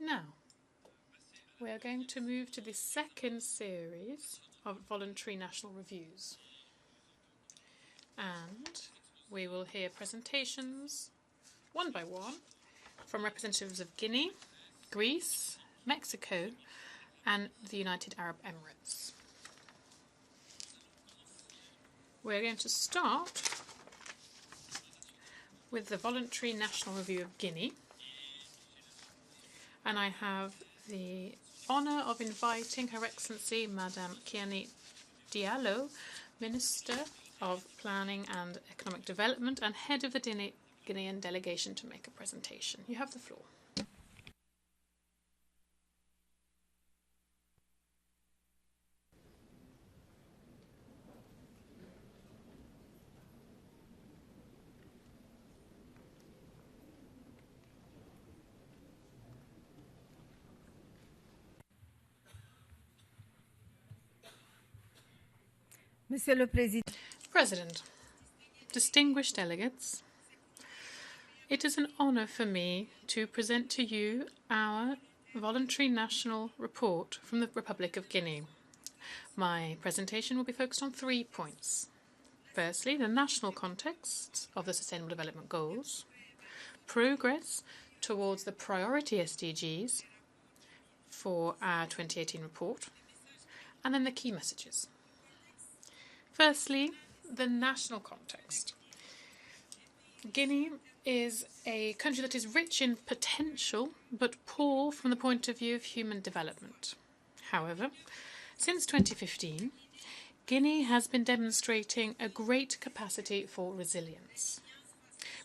Now, we are going to move to the second series of voluntary national reviews. And we will hear presentations, one by one, from representatives of Guinea, Greece, Mexico, and the United Arab Emirates. We're going to start with the voluntary national review of Guinea. And I have the honour of inviting Her Excellency Madame Kiani Diallo, Minister of Planning and Economic Development and Head of the Guinean delegation, to make a presentation. You have the floor. Monsieur le Président. President, distinguished delegates, it is an honour for me to present to you our voluntary national report from the Republic of Guinea. My presentation will be focused on 3 points. Firstly, the national context of the Sustainable Development Goals, progress towards the priority SDGs for our 2018 report, and then the key messages. Firstly, the national context. Guinea is a country that is rich in potential, but poor from the point of view of human development. However, since 2015, Guinea has been demonstrating a great capacity for resilience.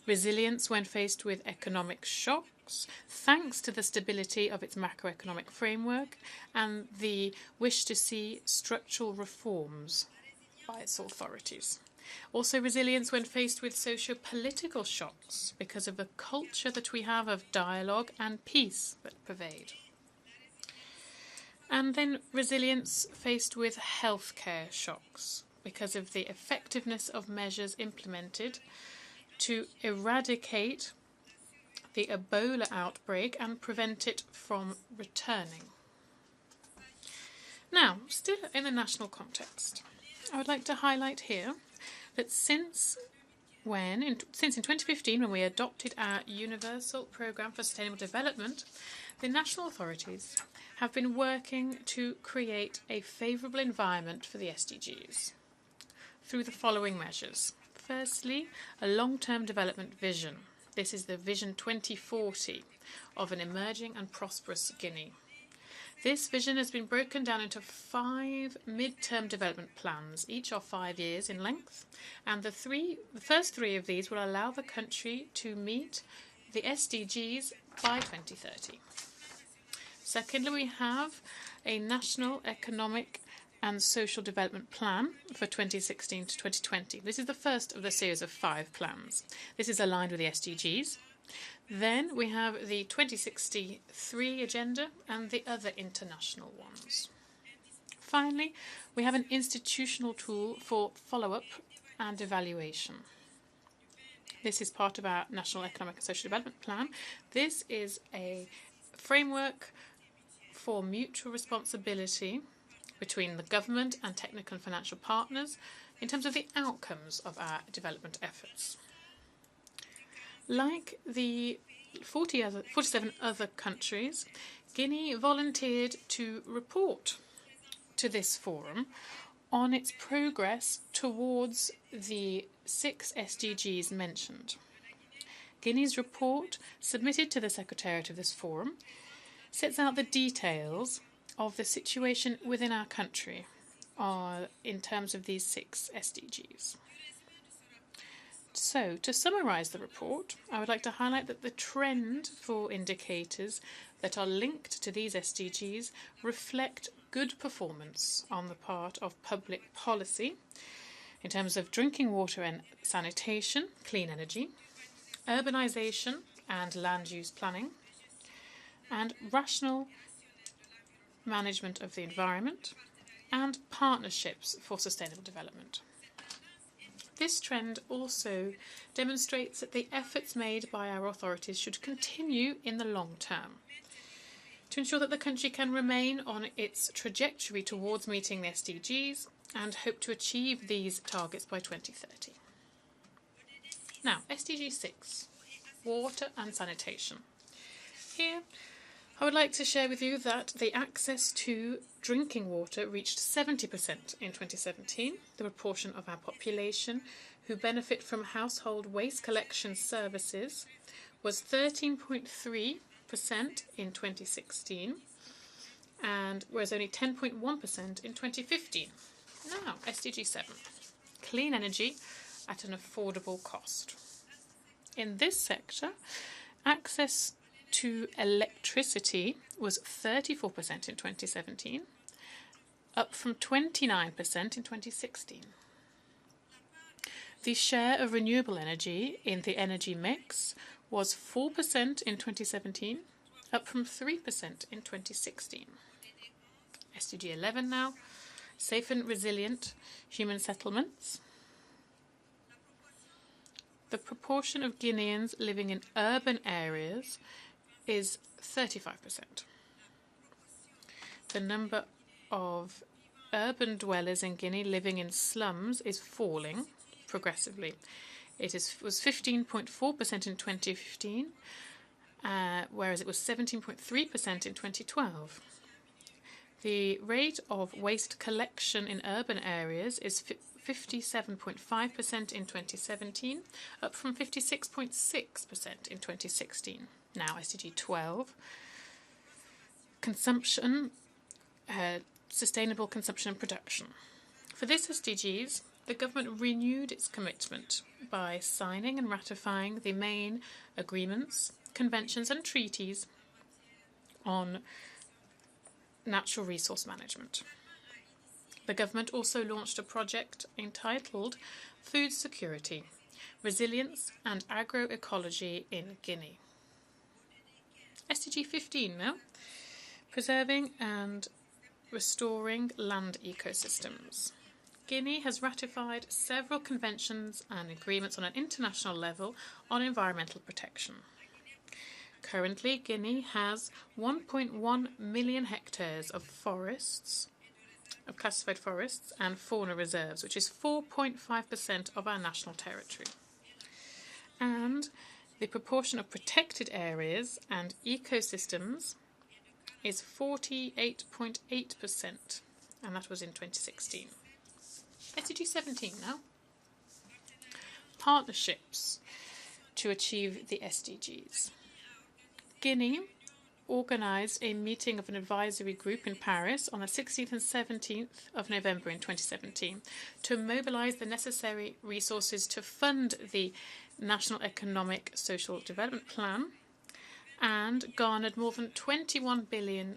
Resilience when faced with economic shocks, thanks to the stability of its macroeconomic framework and the wish to see structural reforms by its authorities. Also resilience when faced with socio-political shocks because of the culture that we have of dialogue and peace that pervade. And then resilience faced with healthcare shocks because of the effectiveness of measures implemented to eradicate the Ebola outbreak and prevent it from returning. Now, still in the national context, I would like to highlight here that since in 2015, when we adopted our Universal Programme for Sustainable Development, the national authorities have been working to create a favourable environment for the SDGs through the following measures. Firstly, a long-term development vision. This is the Vision 2040 of an emerging and prosperous Guinea. This vision has been broken down into 5 mid-term development plans, each of 5 years in length, and the first 3 of these will allow the country to meet the SDGs by 2030. Secondly, we have a National Economic and Social Development Plan for 2016 to 2020. This is the first of the series of 5 plans. This is aligned with the SDGs. Then we have the 2063 agenda and the other international ones. Finally, we have an institutional tool for follow-up and evaluation. This is part of our National Economic and Social Development Plan. This is a framework for mutual responsibility between the government and technical and financial partners in terms of the outcomes of our development efforts. Like the 47 other countries, Guinea volunteered to report to this forum on its progress towards the 6 SDGs mentioned. Guinea's report, submitted to the Secretariat of this forum, sets out the details of the situation within our country in terms of these 6 SDGs. So, to summarise the report, I would like to highlight that the trend for indicators that are linked to these SDGs reflect good performance on the part of public policy in terms of drinking water and sanitation, clean energy, urbanisation and land use planning, and rational management of the environment, and partnerships for sustainable development. This trend also demonstrates that the efforts made by our authorities should continue in the long term. to ensure that the country can remain on its trajectory towards meeting the SDGs and hope to achieve these targets by 2030. Now, SDG 6, water and sanitation. Here, I would like to share with you that the access to drinking water reached 70% in 2017. The proportion of our population who benefit from household waste collection services was 13.3% in 2016, and whereas only 10.1% in 2015. Now, SDG 7, clean energy at an affordable cost. In this sector, access to electricity was 34% in 2017, up from 29% in 2016. The share of renewable energy in the energy mix was 4% in 2017, up from 3% in 2016. SDG 11 now, safe and resilient human settlements. The proportion of Guineans living in urban areas is 35%. The number of urban dwellers in Guinea living in slums is falling progressively. It was 15.4% in 2015, whereas it was 17.3% in 2012. The rate of waste collection in urban areas is 57.5% in 2017, up from 56.6% in 2016. Now, SDG 12, consumption, sustainable consumption and production. For this SDGs, the government renewed its commitment by signing and ratifying the main agreements, conventions and treaties on natural resource management. The government also launched a project entitled Food Security, Resilience and Agroecology in Guinea. SDG 15 now, preserving and restoring land ecosystems. Guinea has ratified several conventions and agreements on an international level on environmental protection. Currently, Guinea has 1.1 million hectares of forests, of classified forests and fauna reserves, which is 4.5% of our national territory. And the proportion of protected areas and ecosystems is 48.8%, and that was in 2016. SDG 17 now. Partnerships to achieve the SDGs. Guinea organised a meeting of an advisory group in Paris on the 16th and 17th of November in 2017 to mobilise the necessary resources to fund the National Economic Social Development Plan, and garnered more than $21 billion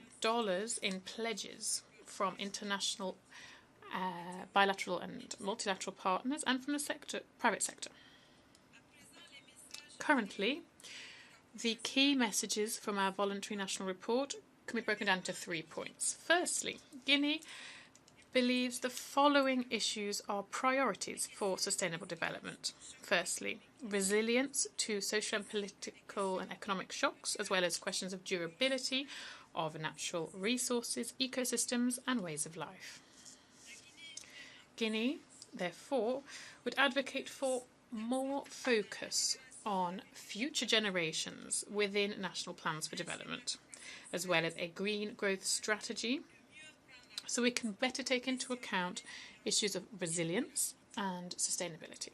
in pledges from international bilateral and multilateral partners and from the private sector. Currently, the key messages from our voluntary national report can be broken down into 3 points. Firstly, Guinea believes the following issues are priorities for sustainable development. Firstly, resilience to social and political and economic shocks, as well as questions of durability of natural resources, ecosystems and ways of life. Guinea, therefore, would advocate for more focus on future generations within national plans for development, as well as a green growth strategy, so we can better take into account issues of resilience and sustainability.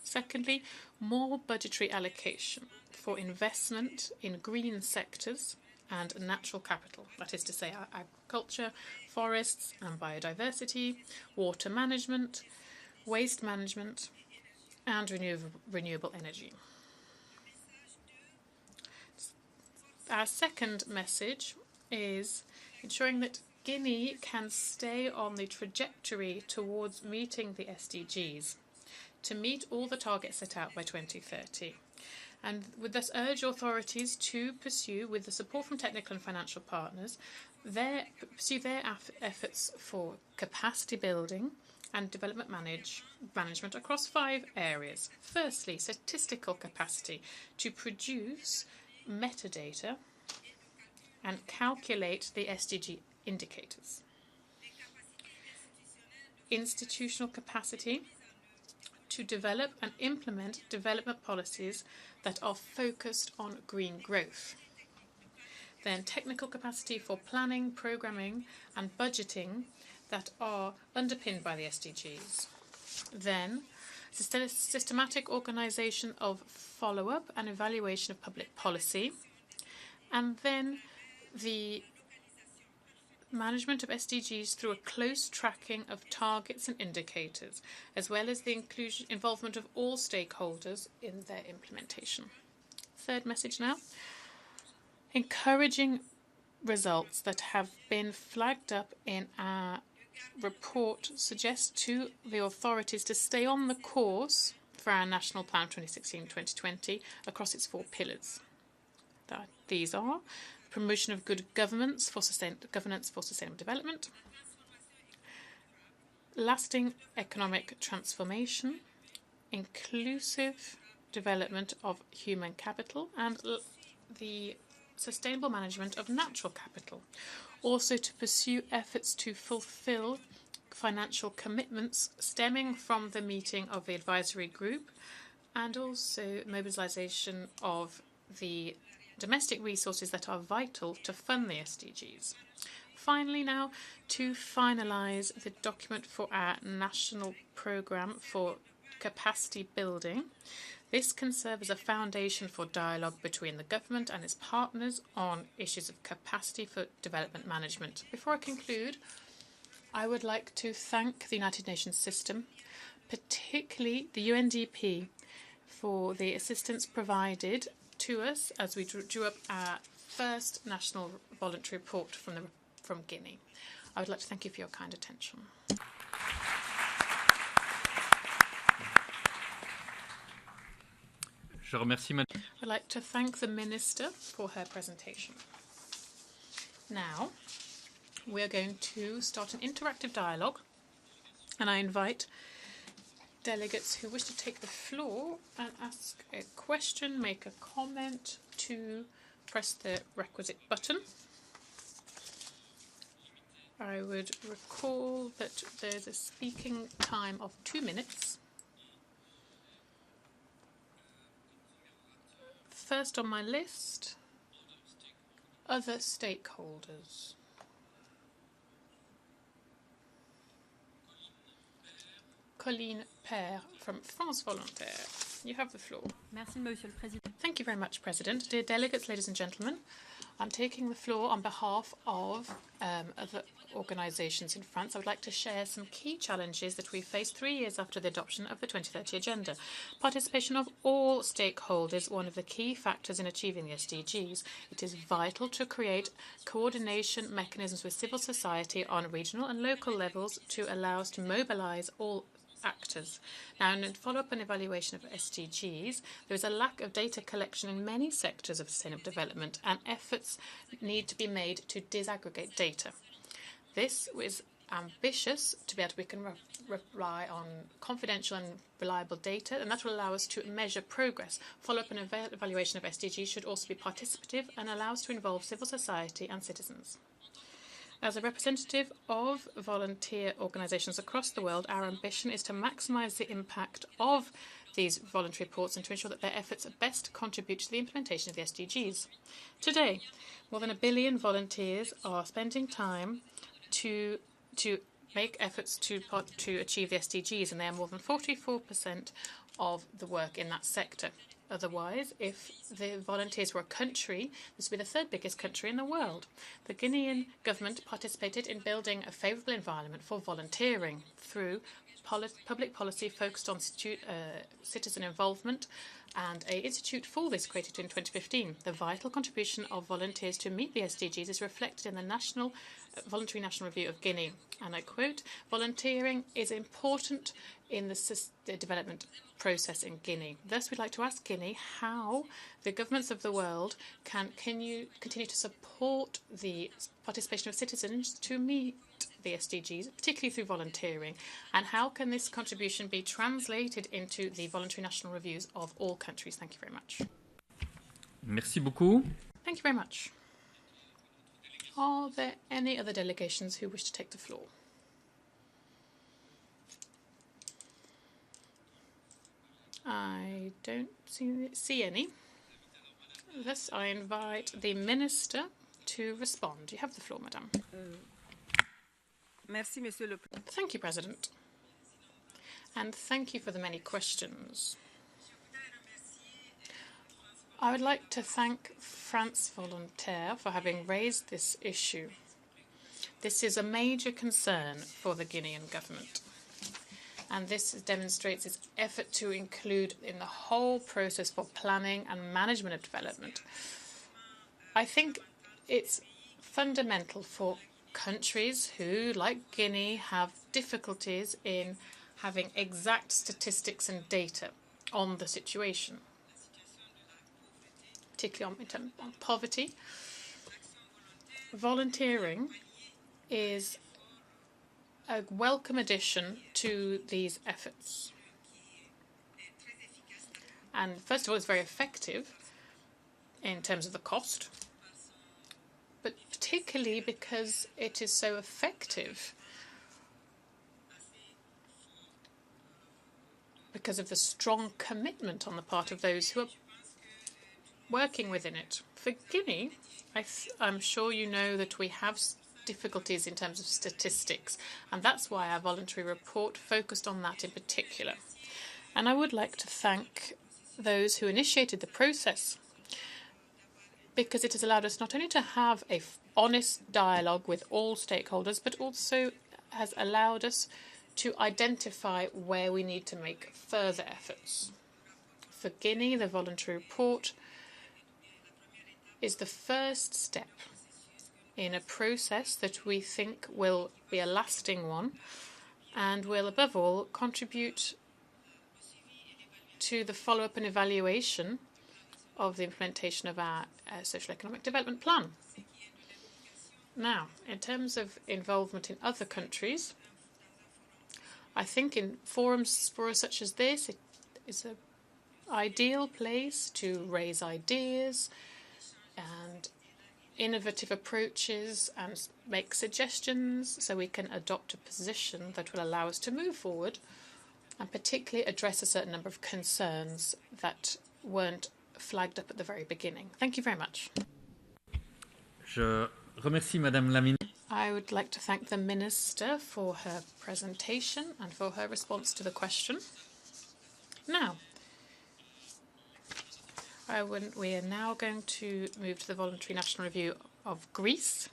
Secondly, more budgetary allocation for investment in green sectors and natural capital, that is to say our agriculture, forests and biodiversity, water management, waste management and renewable energy. Our second message is ensuring that Guinea can stay on the trajectory towards meeting the SDGs, to meet all the targets set out by 2030, and would thus urge authorities to pursue, with the support from technical and financial partners, pursue their efforts for capacity building and development management across 5 areas. Firstly, statistical capacity to produce metadata and calculate the SDG indicators. Institutional capacity to develop and implement development policies that are focused on green growth. Then technical capacity for planning, programming and budgeting that are underpinned by the SDGs. Then systematic organisation of follow-up and evaluation of public policy. And then the management of SDGs through a close tracking of targets and indicators, as well as the involvement of all stakeholders in their implementation. Third message now. Encouraging results that have been flagged up in our report suggest to the authorities to stay on the course for our National Plan 2016-2020 across its 4 pillars. These are promotion of good governance for sustainable development, lasting economic transformation, inclusive development of human capital, and the sustainable management of natural capital. Also to pursue efforts to fulfill financial commitments stemming from the meeting of the advisory group, and also mobilisation of the domestic resources that are vital to fund the SDGs. Finally now, to finalise the document for our national programme for capacity building. This can serve as a foundation for dialogue between the government and its partners on issues of capacity for development management. Before I conclude, I would like to thank the United Nations system, particularly the UNDP, for the assistance provided to us as we drew up our first national voluntary report from Guinea. I would like to thank you for your kind attention. I'd like to thank the Minister for her presentation. Now, we are going to start an interactive dialogue, and I invite delegates who wish to take the floor and ask a question, make a comment, to press the requisite button. I would recall that there's a speaking time of 2 minutes. First on my list, other stakeholders. Colline Père from France Volontaires. You have the floor. Merci, Monsieur le Président. Thank you very much, President. Dear delegates, ladies and gentlemen, I'm taking the floor on behalf of other organisations in France. I would like to share some key challenges that we face 3 years after the adoption of the 2030 Agenda. Participation of all stakeholders, one of the key factors in achieving the SDGs. It is vital to create coordination mechanisms with civil society on regional and local levels to allow us to mobilise all actors. Now, in follow-up and evaluation of SDGs, there is a lack of data collection in many sectors of sustainable development, and efforts need to be made to disaggregate data. This is ambitious to be able to we can rely on confidential and reliable data, and that will allow us to measure progress. Follow-up and evaluation of SDGs should also be participative and allow us to involve civil society and citizens. As a representative of volunteer organisations across the world, our ambition is to maximise the impact of these voluntary reports and to ensure that their efforts best contribute to the implementation of the SDGs. Today, more than 1 billion volunteers are spending time to make efforts to achieve the SDGs, and they are more than 44% of the work in that sector. Otherwise, if the volunteers were a country, this would be the 3rd biggest country in the world. The Guinean government participated in building a favourable environment for volunteering through public policy focused on citizen involvement, and an institute for this created in 2015. The vital contribution of volunteers to meet the SDGs is reflected in the Voluntary National Review of Guinea. And I quote, "Volunteering is important in the development process in Guinea." Thus, we'd like to ask Guinea how the governments of the world can continue to support the participation of citizens to meet the SDGs, particularly through volunteering, and how can this contribution be translated into the voluntary national reviews of all countries? Thank you very much. Merci beaucoup. Thank you very much. Are there any other delegations who wish to take the floor? I don't see any. Thus, I invite the Minister to respond. You have the floor, Madame. Merci, Monsieur le Thank you, President. And thank you for the many questions. I would like to thank France Volontaires for having raised this issue. This is a major concern for the Guinean government. And this demonstrates its effort to include in the whole process for planning and management of development. I think it's fundamental for countries who, like Guinea, have difficulties in having exact statistics and data on the situation, particularly on poverty. Volunteering is a welcome addition to these efforts. And first of all, it's very effective in terms of the cost, but particularly because it is so effective because of the strong commitment on the part of those who are working within it. For Guinea, I'm sure you know that we have difficulties in terms of statistics, and that's why our voluntary report focused on that in particular. And I would like to thank those who initiated the process, because it has allowed us not only to have an honest dialogue with all stakeholders, but also has allowed us to identify where we need to make further efforts. For Guinea, the voluntary report is the first step in a process that we think will be a lasting one and will, above all, contribute to the follow-up and evaluation of the implementation of our social economic development plan. Now, in terms of involvement in other countries, I think in forums such as this, it is an ideal place to raise ideas and innovative approaches and make suggestions so we can adopt a position that will allow us to move forward and particularly address a certain number of concerns that weren't flagged up at the very beginning. Thank you very much. Je remercie Madame la Ministre. I would like to thank the Minister for her presentation and for her response to the question. Now, we are now going to move to the voluntary national review of Greece,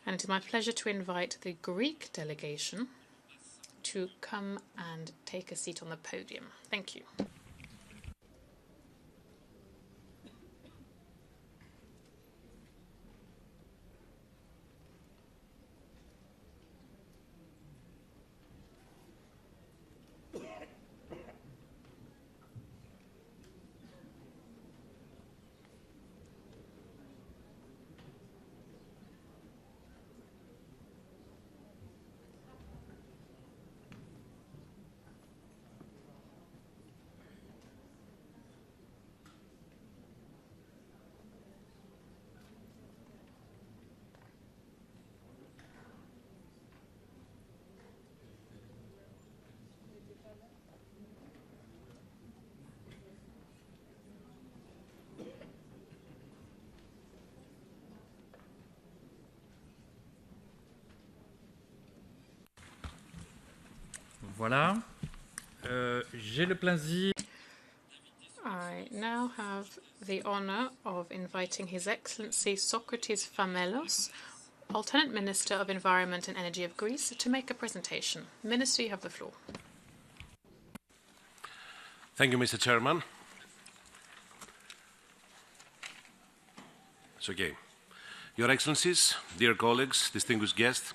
and it is my pleasure to invite the Greek delegation to come and take a seat on the podium. Thank you. Voilà. J'ai le plaisir. I now have the honour of inviting His Excellency Socrates Famelos, Alternate Minister of Environment and Energy of Greece, to make a presentation. Minister, you have the floor. Thank you, Mr. Chairman. It's okay. Your Excellencies, dear colleagues, distinguished guests,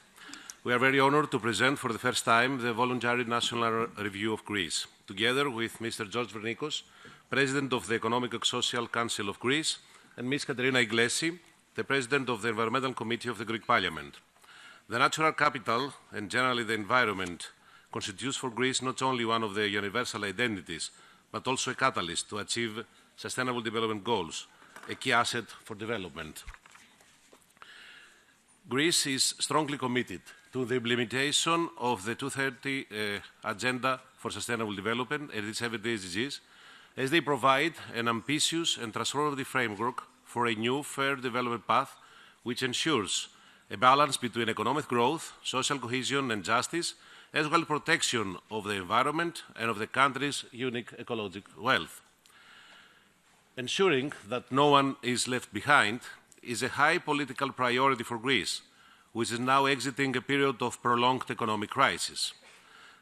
we are very honoured to present for the first time the Voluntary National Review of Greece, together with Mr. George Vernikos, President of the Economic and Social Council of Greece, and Ms. Katerina Iglesi, the President of the Environmental Committee of the Greek Parliament. The natural capital, and generally the environment, constitutes for Greece not only one of the universal identities, but also a catalyst to achieve sustainable development goals, a key asset for development. Greece is strongly committed to the implementation of the 2030 Agenda for Sustainable Development and its 70 SDGs, as they provide an ambitious and transformative framework for a new, fair development path which ensures a balance between economic growth, social cohesion and justice, as well as protection of the environment and of the country's unique ecological wealth. Ensuring that no one is left behind is a high political priority for Greece, which is now exiting a period of prolonged economic crisis.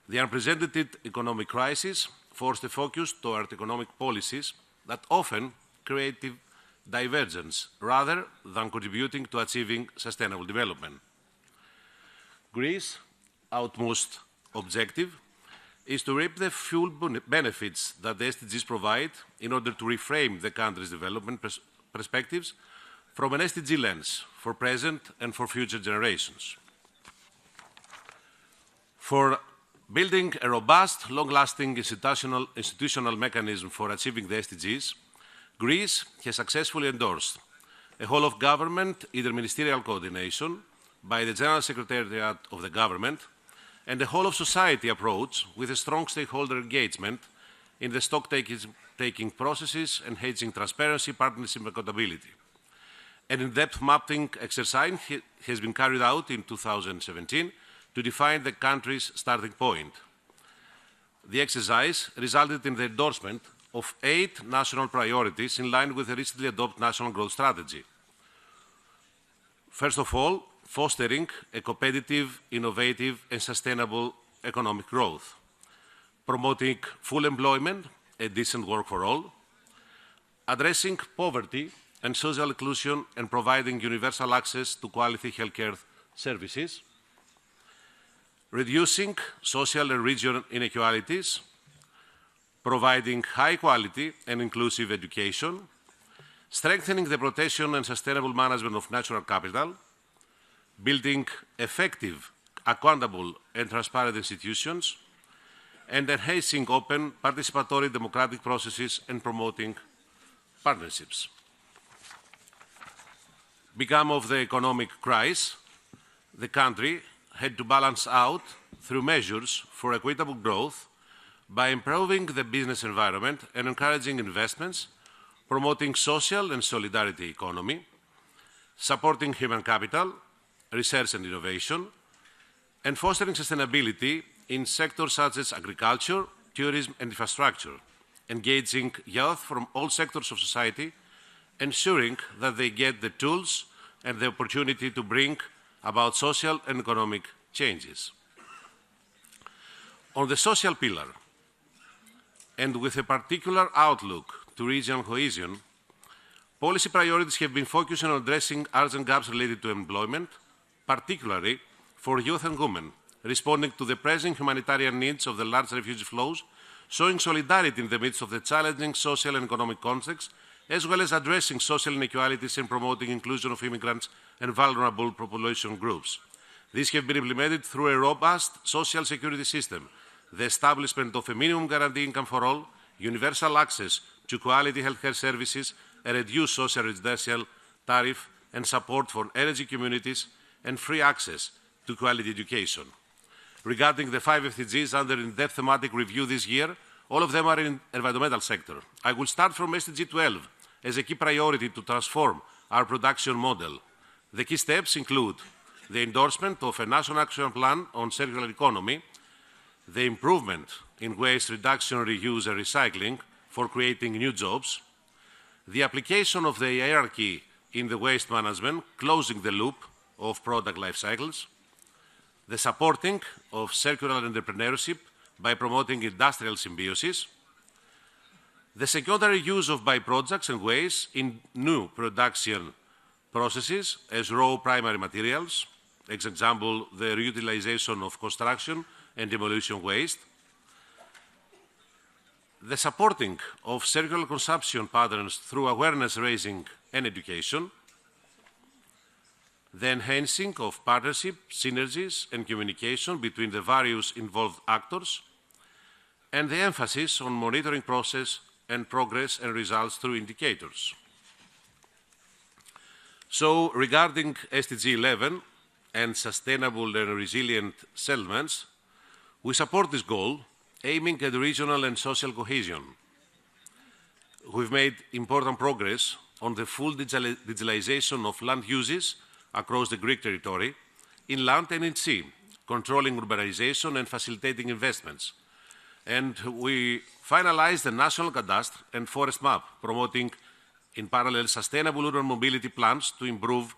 The unprecedented economic crisis forced a focus toward economic policies that often create divergence rather than contributing to achieving sustainable development. Greece's utmost objective is to reap the full benefits that the SDGs provide in order to reframe the country's development perspectives from an SDG lens for present and for future generations. For building a robust, long-lasting institutional mechanism for achieving the SDGs, Greece has successfully endorsed a whole-of-government interministerial coordination by the General Secretariat of the Government and a whole-of-society approach with a strong stakeholder engagement in the stock-taking processes, enhancing transparency, partnership and accountability. An in-depth mapping exercise has been carried out in 2017 to define the country's starting point. The exercise resulted in the endorsement of 8 national priorities in line with the recently adopted National Growth Strategy. First of all, fostering a competitive, innovative and sustainable economic growth, promoting full employment and decent work for all, addressing poverty and social inclusion and providing universal access to quality healthcare services, reducing social and regional inequalities, providing high-quality and inclusive education, strengthening the protection and sustainable management of natural capital, building effective, accountable and transparent institutions, and enhancing open, participatory democratic processes and promoting partnerships. Become of the economic crisis, the country had to balance out through measures for equitable growth by improving the business environment and encouraging investments, promoting social and solidarity economy, supporting human capital, research and innovation, and fostering sustainability in sectors such as agriculture, tourism and infrastructure, engaging youth from all sectors of society, ensuring that they get the tools and the opportunity to bring about social and economic changes. On the social pillar, and with a particular outlook to regional cohesion, policy priorities have been focusing on addressing urgent gaps related to employment, particularly for youth and women, responding to the pressing humanitarian needs of the large refugee flows, showing solidarity in the midst of the challenging social and economic context, as well as addressing social inequalities and promoting inclusion of immigrants and vulnerable population groups. These have been implemented through a robust social security system, the establishment of a minimum guaranteed income for all, universal access to quality healthcare services, a reduced social residential tariff, and support for energy communities, and free access to quality education. Regarding the 5 SDGs under in-depth thematic review this year, all of them are in the environmental sector. I will start from SDG 12 as a key priority to transform our production model. The key steps include the endorsement of a national action plan on circular economy, the improvement in waste reduction, reuse and recycling for creating new jobs, the application of the hierarchy in the waste management, closing the loop of product life cycles, the supporting of circular entrepreneurship by promoting industrial symbiosis, the secondary use of byproducts and waste in new production processes as raw primary materials, as example, the reutilization of construction and demolition waste, the supporting of circular consumption patterns through awareness raising and education, the enhancing of partnership, synergies and communication between the various involved actors, and the emphasis on monitoring process and progress and results through indicators. So, regarding SDG 11, and sustainable and resilient settlements, we support this goal, aiming at regional and social cohesion. We've made important progress on the full digitalization of land uses across the Greek territory, in land and in sea, controlling urbanization and facilitating investments. And we finalized the national cadastre and forest map, promoting in parallel sustainable urban mobility plans to improve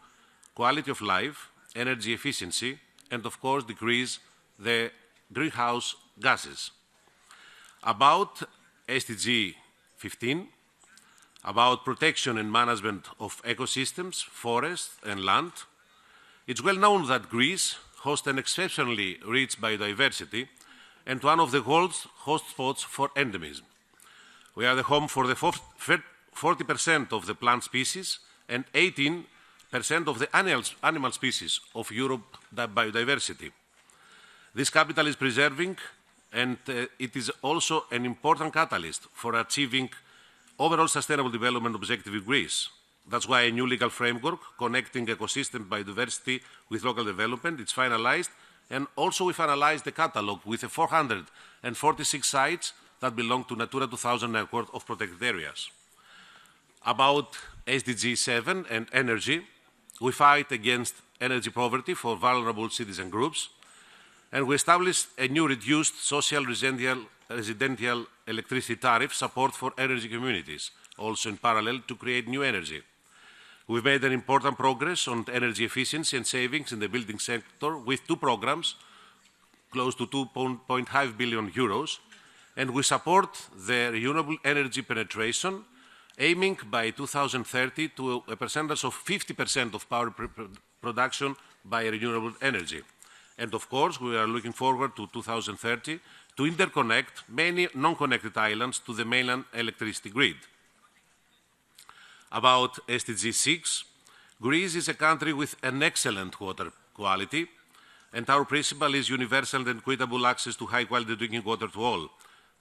quality of life, energy efficiency, and of course decrease the greenhouse gases. About SDG 15, about protection and management of ecosystems, forests and land, it's well known that Greece hosts an exceptionally rich biodiversity and one of the world's hotspots for endemism. We are the home for the 40% of the plant species and 18% of the animal species of Europe's biodiversity. This capital is preserving, and it is also an important catalyst for achieving overall sustainable development objective in Greece. That's why a new legal framework connecting ecosystem biodiversity with local development is finalized, and also we finalized the catalogue with the 446 sites that belong to Natura 2000 network of protected areas. About SDG 7 and energy, we fight against energy poverty for vulnerable citizen groups, and we established a new reduced social residential electricity tariff support for energy communities, also in parallel to create new energy. We've made an important progress on energy efficiency and savings in the building sector with two programs, close to 2.5 billion euros, and we support the renewable energy penetration, aiming by 2030 to a percentage of 50% of power production by renewable energy. And of course, we are looking forward to 2030 to interconnect many non-connected islands to the mainland electricity grid. About SDG 6, Greece is a country with an excellent water quality, and our principle is universal and equitable access to high-quality drinking water to all,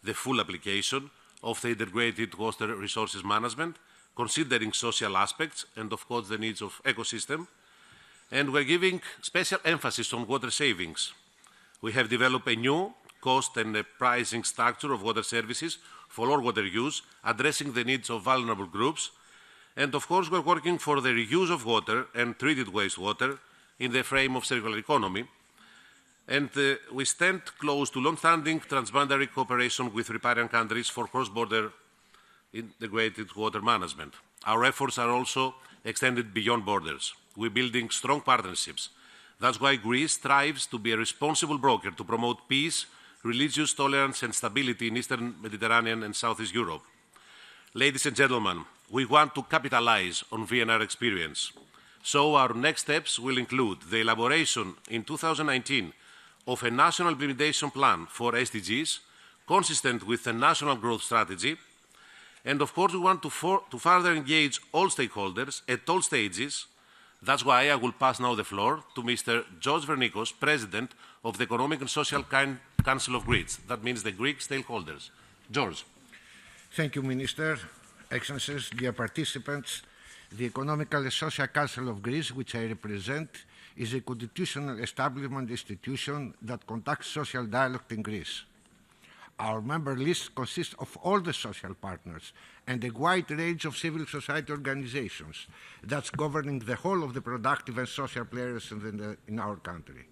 the full application of the integrated water resources management, considering social aspects and, of course, the needs of ecosystem. And we're giving special emphasis on water savings. We have developed a new cost and pricing structure of water services for all water use, addressing the needs of vulnerable groups. And of course, we're working for the reuse of water and treated wastewater in the frame of circular economy. And we stand close to long-standing transboundary cooperation with riparian countries for cross-border integrated water management. Our efforts are also extended beyond borders. We're building strong partnerships. That's why Greece strives to be a responsible broker to promote peace, religious tolerance and stability in Eastern Mediterranean and Southeast Europe. Ladies and gentlemen, we want to capitalize on VNR experience. So our next steps will include the elaboration in 2019 of a national implementation plan for SDGs, consistent with the national growth strategy. And of course, we want to further engage all stakeholders at all stages. That's why I will pass now the floor to Mr. George Vernikos, President of the Economic and Social Council of Greece. That means the Greek stakeholders. George. Thank you, Minister. Excellencies, dear participants, the Economic and Social Council of Greece, which I represent, is a constitutional establishment institution that conducts social dialogue in Greece. Our member list consists of all the social partners and a wide range of civil society organizations that's governing the whole of the productive and social players in our country.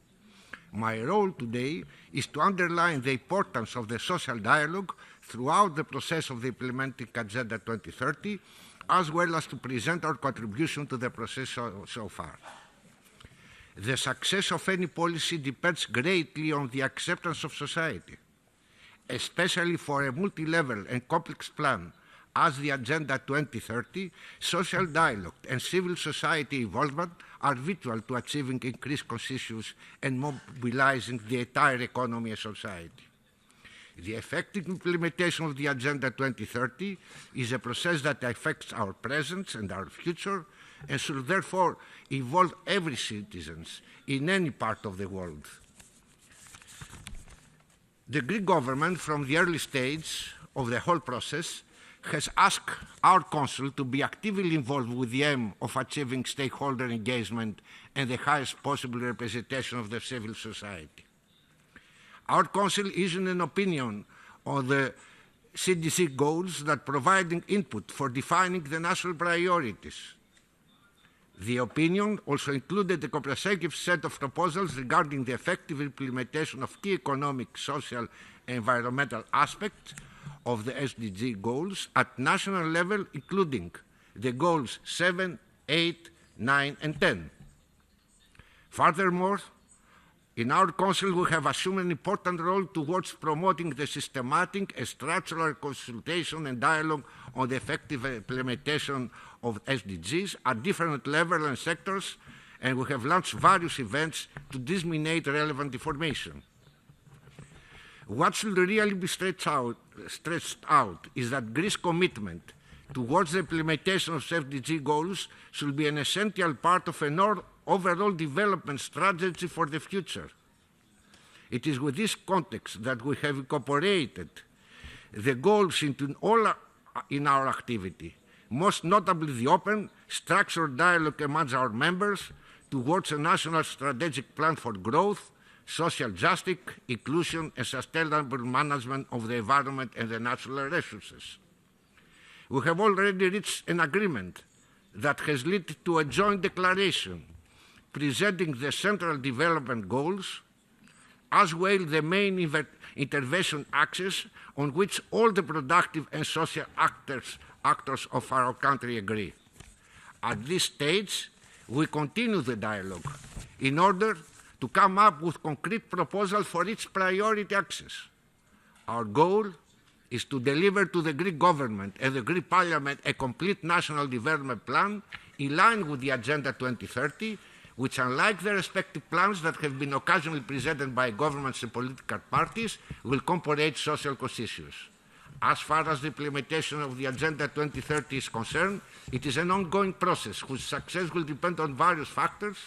My role today is to underline the importance of the social dialogue throughout the process of the implementing Agenda 2030, as well as to present our contribution to the process so far. The success of any policy depends greatly on the acceptance of society, especially for a multi-level and complex plan as the Agenda 2030. Social dialogue and civil society involvement are vital to achieving increased consensus and mobilizing the entire economy and society. The effective implementation of the Agenda 2030 is a process that affects our present and our future and should therefore involve every citizen in any part of the world. The Greek government, from the early stage of the whole process, has asked our Council to be actively involved with the aim of achieving stakeholder engagement and the highest possible representation of the civil society. Our Council issued an opinion on the CDC goals that providing input for defining the national priorities. The opinion also included a comprehensive set of proposals regarding the effective implementation of key economic, social, and environmental aspects of the SDG goals at national level, including the goals 7, 8, 9, and 10. Furthermore, in our Council, we have assumed an important role towards promoting the systematic and structural consultation and dialogue on the effective implementation of SDGs at different levels and sectors, and we have launched various events to disseminate relevant information. What should really be stressed out is that Greece's commitment towards the implementation of SDG goals should be an essential part of an overall development strategy for the future. It is with this context that we have incorporated the goals into in our activity, most notably the open, structured dialogue amongst our members towards a national strategic plan for growth, social justice, inclusion, and sustainable management of the environment and the natural resources. We have already reached an agreement that has led to a joint declaration presenting the central development goals, as well the main intervention axes on which all the productive and social actors of our country agree. At this stage, we continue the dialogue in order to come up with concrete proposals for each priority axis. Our goal is to deliver to the Greek government and the Greek Parliament a complete national development plan in line with the Agenda 2030, which, unlike the respective plans that have been occasionally presented by governments and political parties, will incorporate social issues. As far as the implementation of the Agenda 2030 is concerned, it is an ongoing process whose success will depend on various factors,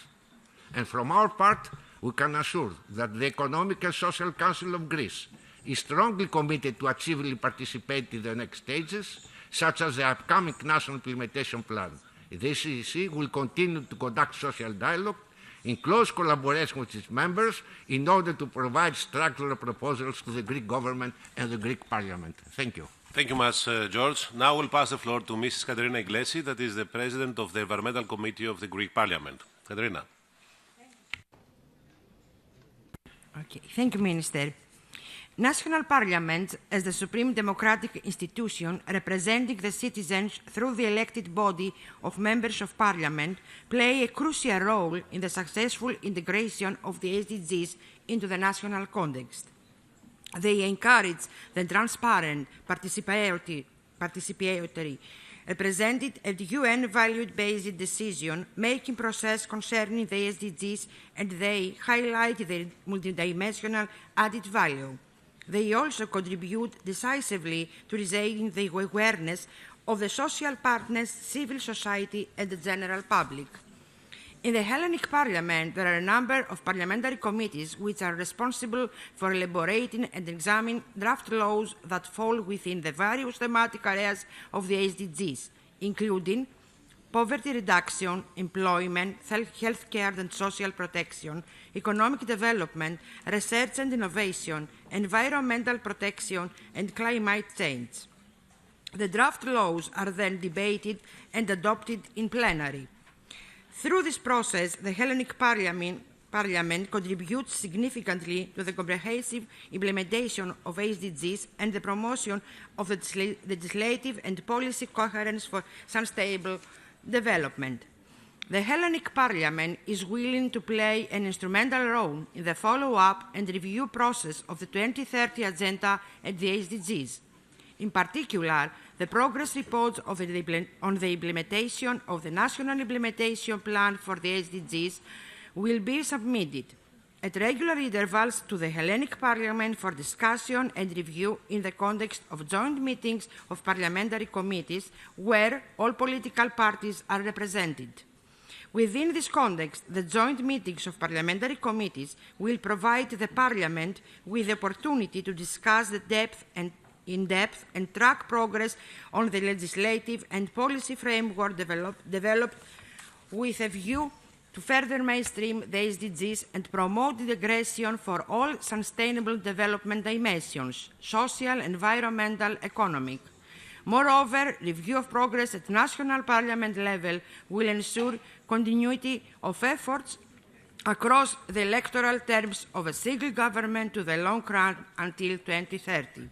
and from our part, we can assure that the Economic and Social Council of Greece is strongly committed to actively participate in the next stages, such as the upcoming National Implementation Plan. The ECC will continue to conduct social dialogue in close collaboration with its members in order to provide structural proposals to the Greek government and the Greek Parliament. Thank you. Thank you much, George. Now we'll pass the floor to Mrs. Katerina Iglesi, that is the President of the Environmental Committee of the Greek Parliament. Katerina. Okay. Thank you, Minister. National Parliament, as the supreme democratic institution representing the citizens through the elected body of members of Parliament, play a crucial role in the successful integration of the SDGs into the national context. They encourage the transparent, participatory, represented and UN valued-based decision-making process concerning the SDGs, and they highlight their multidimensional added value. They also contribute decisively to raising the awareness of the social partners, civil society, and the general public. In the Hellenic Parliament, there are a number of parliamentary committees which are responsible for elaborating and examining draft laws that fall within the various thematic areas of the SDGs, including poverty reduction, employment, healthcare and social protection, economic development, research and innovation, environmental protection, and climate change. The draft laws are then debated and adopted in plenary. Through this process, the Hellenic Parliament contributes significantly to the comprehensive implementation of SDGs and the promotion of the legislative and policy coherence for sustainable development. The Hellenic Parliament is willing to play an instrumental role in the follow-up and review process of the 2030 Agenda and the SDGs. In particular, the progress reports on the implementation of the National Implementation Plan for the SDGs will be submitted at regular intervals to the Hellenic Parliament for discussion and review in the context of joint meetings of parliamentary committees where all political parties are represented. Within this context, the joint meetings of parliamentary committees will provide the Parliament with the opportunity to discuss the depth and in depth and track progress on the legislative and policy framework developed with a view to further mainstream the SDGs and promote integration for all sustainable development dimensions, social, environmental, economic. Moreover, review of progress at national parliament level will ensure continuity of efforts across the electoral terms of a single government to the long run until 2030.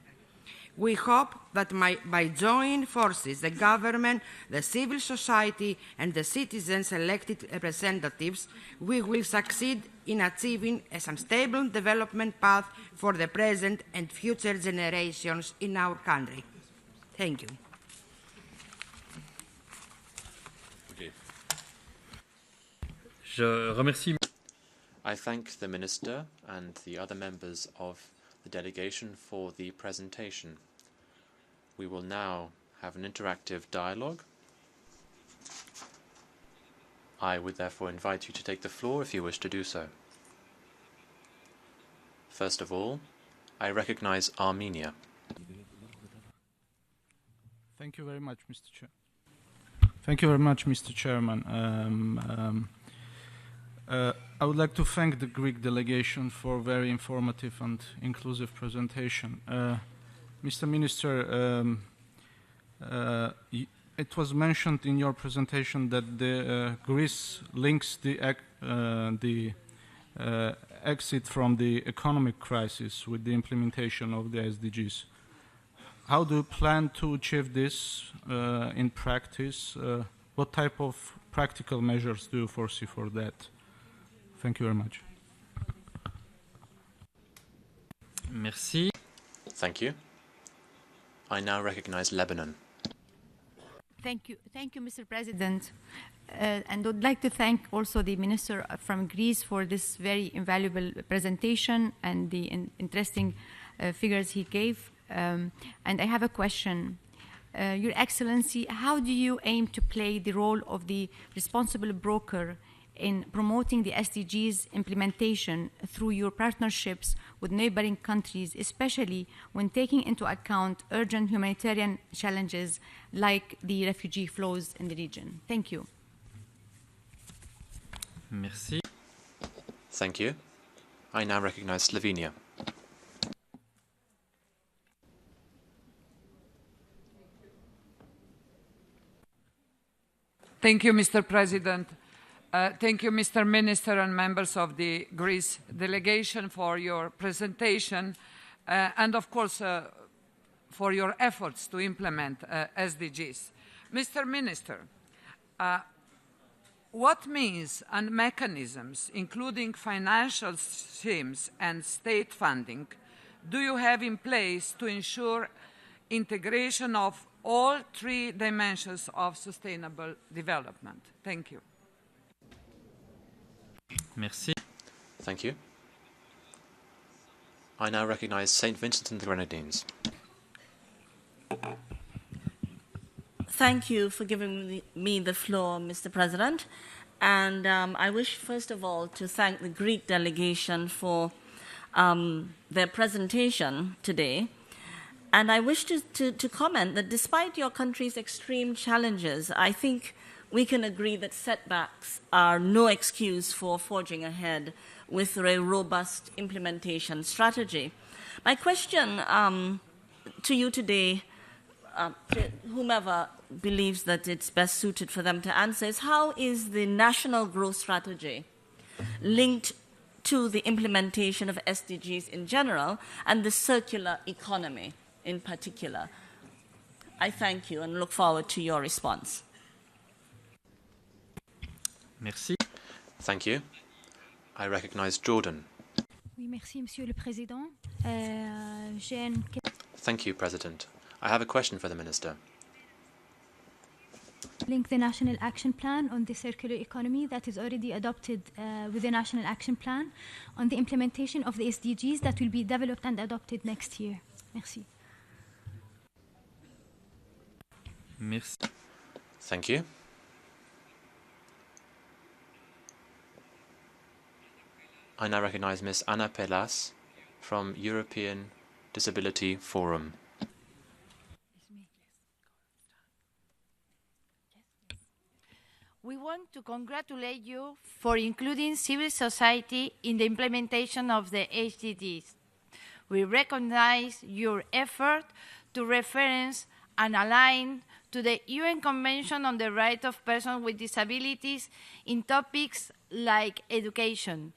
We hope that by joining forces, the government, the civil society, and the citizens' elected representatives, we will succeed in achieving a sustainable development path for the present and future generations in our country. Thank you. Okay. Je remercie. I thank the Minister and the other members of the delegation for the presentation. We will now have an interactive dialogue. I would therefore invite you to take the floor if you wish to do so. First of all, I recognize Armenia. Thank you very much, Mr. Chair. Thank you very much, Mr. Chairman. I would like to thank the Greek delegation for a very informative and inclusive presentation. Mr. Minister, it was mentioned in your presentation that Greece links the exit from the economic crisis with the implementation of the SDGs. How do you plan to achieve this in practice? What type of practical measures do you foresee for that? Thank you very much. Merci. Thank you. I now recognize Lebanon. Thank you, Mr. President. And would like to thank also the Minister from Greece for this very invaluable presentation and the interesting figures he gave. And I have a question. Your Excellency, how do you aim to play the role of the responsible broker in promoting the SDGs implementation through your partnerships with neighboring countries, especially when taking into account urgent humanitarian challenges like the refugee flows in the region? Thank you. Merci. Thank you. I now recognize Slovenia. Thank you, Mr. President. Thank you, Mr. Minister and members of the Greece delegation for your presentation and, of course, for your efforts to implement SDGs. Mr. Minister, what means and mechanisms, including financial schemes and state funding, do you have in place to ensure integration of all three dimensions of sustainable development? Thank you. Merci. Thank you. I now recognize St. Vincent and the Grenadines. Thank you for giving me the floor, Mr. President. And I wish, first of all, to thank the Greek delegation for their presentation today. And I wish to comment that despite your country's extreme challenges, I think we can agree that setbacks are no excuse for forging ahead with a robust implementation strategy. My question to you today, to whomever believes that it's best suited for them to answer, is how is the national growth strategy linked to the implementation of SDGs in general and the circular economy in particular? I thank you and look forward to your response. Merci. Thank you. I recognize Jordan. Oui, merci, Monsieur le Président. Thank you, President. I have a question for the Minister. Link the National Action Plan on the circular economy that is already adopted with the National Action Plan on the implementation of the SDGs that will be developed and adopted next year. Merci. Merci. Thank you. I now recognize Ms. Anna Pelas from European Disability Forum. congratulate you for including civil society in the implementation of the SDGs. We recognize your effort to reference and align to the UN Convention on the Rights of Persons with Disabilities in topics like education.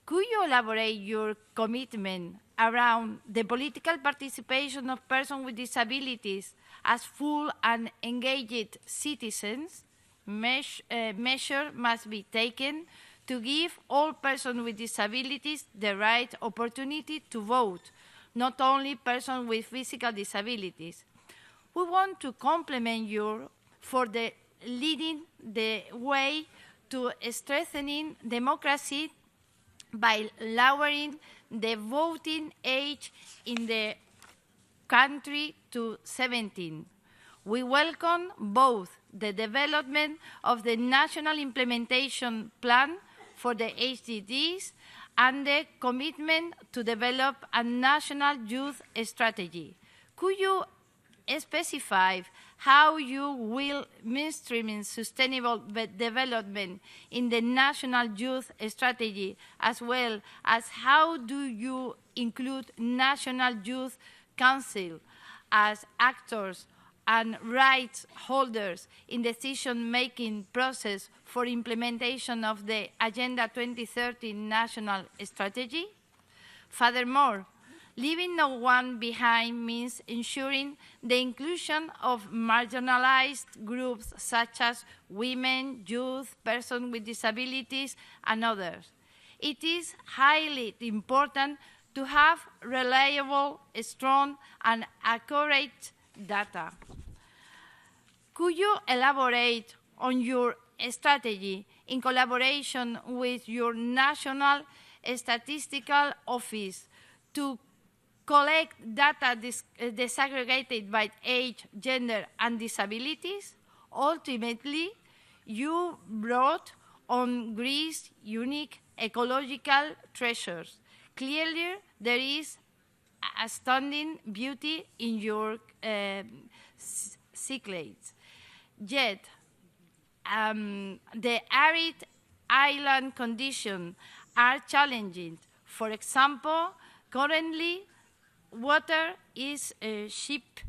Could you elaborate your commitment around the political participation of persons with disabilities as full and engaged citizens? Measures must be taken to give all persons with disabilities the right opportunity to vote, not only persons with physical disabilities. We want to compliment you for leading the way to strengthening democracy by lowering the voting age in the country to 17. We welcome both the development of the National Implementation Plan for the SDGs and the commitment to develop a national youth strategy. Could you specify how you will mainstream sustainable development in the national youth strategy, as well as how do you include national youth council as actors and rights holders in decision-making process for implementation of the Agenda 2030 national strategy? Furthermore, leaving no one behind means ensuring the inclusion of marginalized groups such as women, youth, persons with disabilities, and others. It is highly important to have reliable, strong, and accurate data. Could you elaborate on your strategy in collaboration with your National Statistical Office to collect data disaggregated by age, gender, and disabilities? Ultimately, you brought on Greece's unique ecological treasures. Clearly, there is astounding beauty in your cyclades. Yet, the arid island conditions are challenging. For example, currently, water is shipped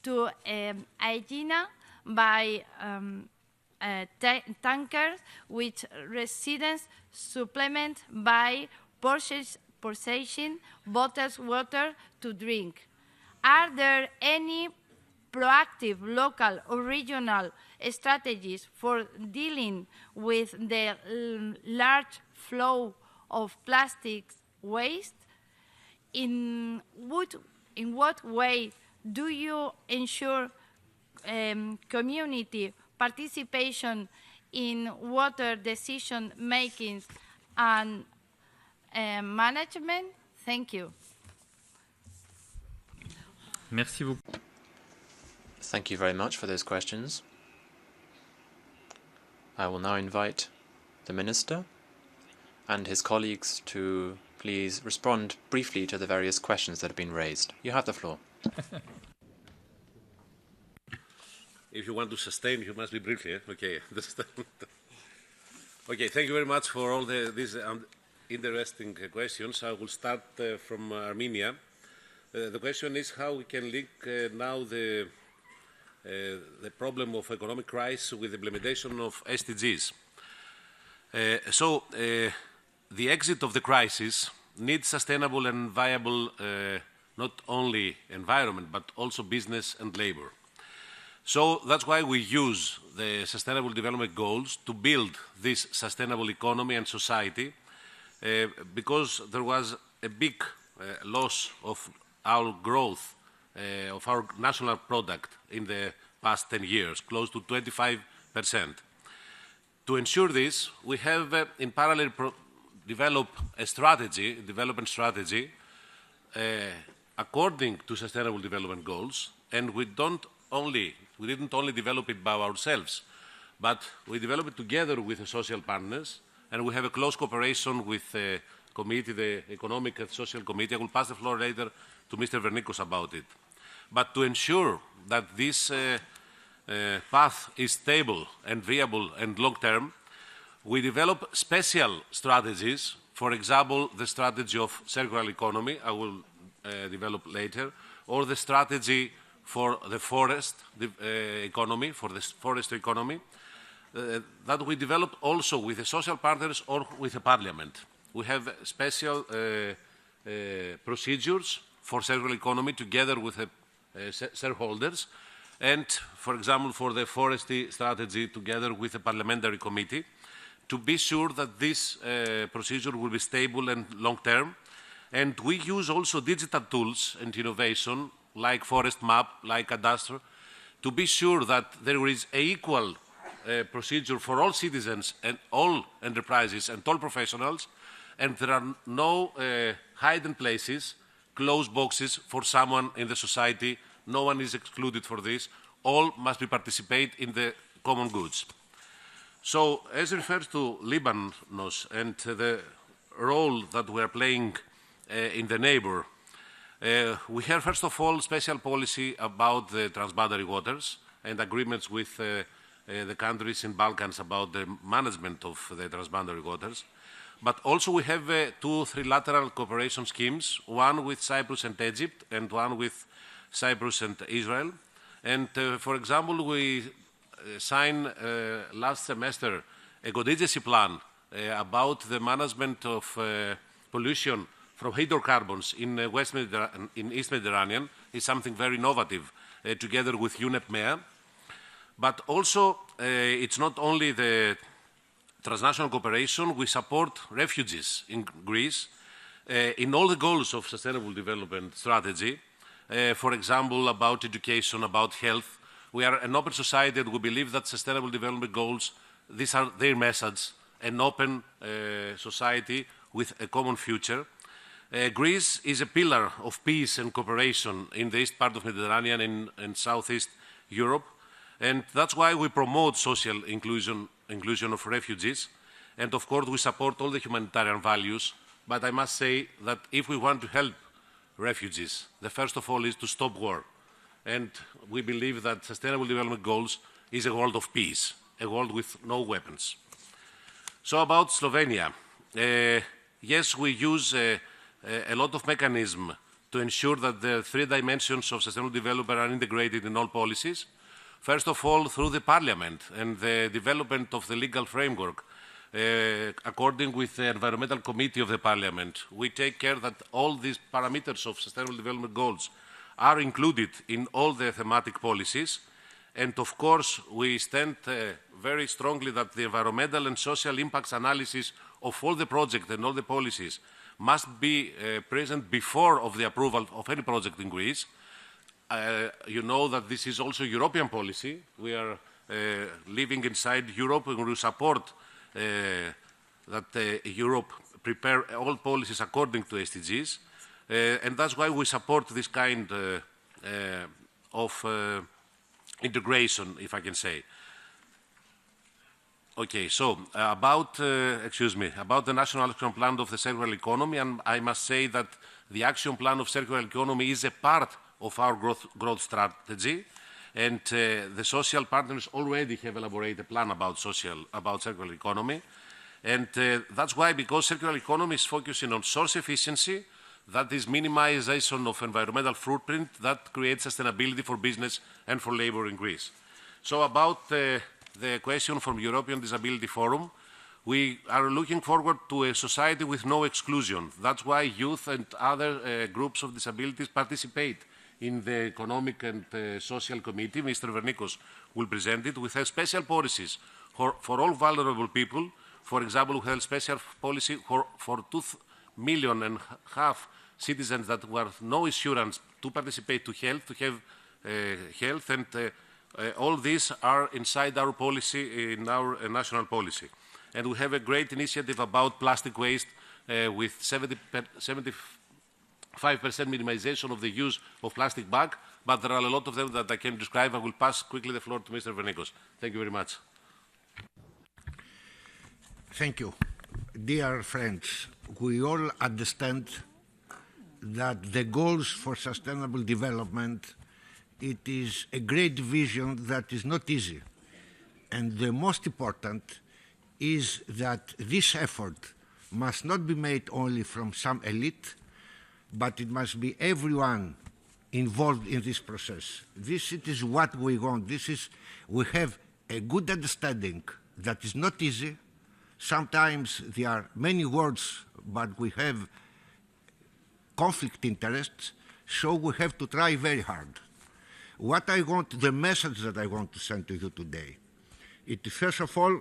to Aegina by tankers, which residents supplement by purchasing bottled water to drink. Are there any proactive local or regional strategies for dealing with the large flow of plastic waste? In what way do you ensure community participation in water decision making and management? Thank you. Merci beaucoup. Thank you very much for those questions. I will now invite the Minister and his colleagues to please respond briefly to the various questions that have been raised. You have the floor. If you want to sustain, you must be briefly. Eh? Okay. Okay, thank you very much for all these interesting questions. I will start from Armenia. The question is how we can link now the problem of economic crisis with the implementation of SDGs. The exit of the crisis needs sustainable and viable not only environment but also business and labor. So that's why we use the Sustainable Development Goals to build this sustainable economy and society, because there was a big loss of our growth, of our national product in the past 10 years, close to 25%. To ensure this, we have in parallel developed a development strategy according to Sustainable Development Goals, and we didn't only develop it by ourselves, but we developed it together with the social partners, and we have a close cooperation with the committee, the Economic and Social Committee. I will pass the floor later to Mr. Vernikos about it. But to ensure that this path is stable and viable and long-term, we develop special strategies. For example, the strategy of circular economy, I will develop later, or the strategy for the forest economy, for the forestry economy, that we developed also with the social partners or with the parliament. We have special procedures for circular economy together with the shareholders, and, for example, for the forestry strategy together with the parliamentary committee, to be sure that this procedure will be stable and long-term. And we use also digital tools and innovation, like forest map, like cadastre, to be sure that there is an equal procedure for all citizens and all enterprises and all professionals, and there are no hidden places, closed boxes for someone in the society. No one is excluded for this. All must participate in the common goods. So, as refers to Libanos and the role that we are playing in the neighbor, we have, first of all, special policy about the transboundary waters and agreements with the countries in Balkans about the management of the transboundary waters. But also we have two trilateral cooperation schemes, one with Cyprus and Egypt and one with Cyprus and Israel. And, for example, we signed last semester a contingency plan about the management of pollution from hydrocarbons in East Mediterranean. Is something very innovative, together with UNEP-MEA. But also, it's not only the transnational cooperation, we support refugees in Greece in all the goals of sustainable development strategy. For example, about education, about health. We are an open society and we believe that sustainable development goals, these are their message, an open society with a common future. Greece is a pillar of peace and cooperation in the east part of the Mediterranean and southeast Europe. And that's why we promote social inclusion of refugees. And of course, we support all the humanitarian values. But I must say that if we want to help refugees, the first of all is to stop war. And we believe that Sustainable Development Goals is a world of peace, a world with no weapons. So about Slovenia, yes, we use a lot of mechanisms to ensure that the three dimensions of sustainable development are integrated in all policies. First of all, through the Parliament and the development of the legal framework, according with the Environmental Committee of the Parliament, we take care that all these parameters of Sustainable Development Goals are included in all the thematic policies. And of course, we stand very strongly that the environmental and social impacts analysis of all the projects and all the policies must be present before of the approval of any project in Greece. You know that this is also European policy. We are living inside Europe and we support that Europe prepare all policies according to SDGs. And that's why we support this kind of integration, if I can say. Okay, so about the National Action Plan of the Circular Economy, and I must say that the Action Plan of Circular Economy is a part of our growth strategy, and the social partners already have elaborated a plan about circular economy, and that's why, because circular economy is focusing on source efficiency, that is minimization of environmental footprint, that creates sustainability for business and for labor in Greece. So about the question from European Disability Forum, we are looking forward to a society with no exclusion. That's why youth and other groups of disabilities participate in the Economic and Social Committee. Mr. Vernikos will present it. We have special policies for all vulnerable people. For example, we have special policy for 2.5 million citizens that have no insurance to participate to health, to have health, and all these are inside our policy, in our national policy. And we have a great initiative about plastic waste with 75% minimization of the use of plastic bag, but there are a lot of them that I can describe. I will pass quickly the floor to Mr. Vernikos. Thank you very much. Thank you. Dear friends, we all understand that the goals for sustainable development it is a great vision that is not easy. And the most important is that this effort must not be made only from some elite, but it must be everyone involved in this process. It is what we want. We have a good understanding that is not easy. Sometimes there are many words, but we have conflict interests, so we have to try very hard. The message that I want to send to you today, it first of all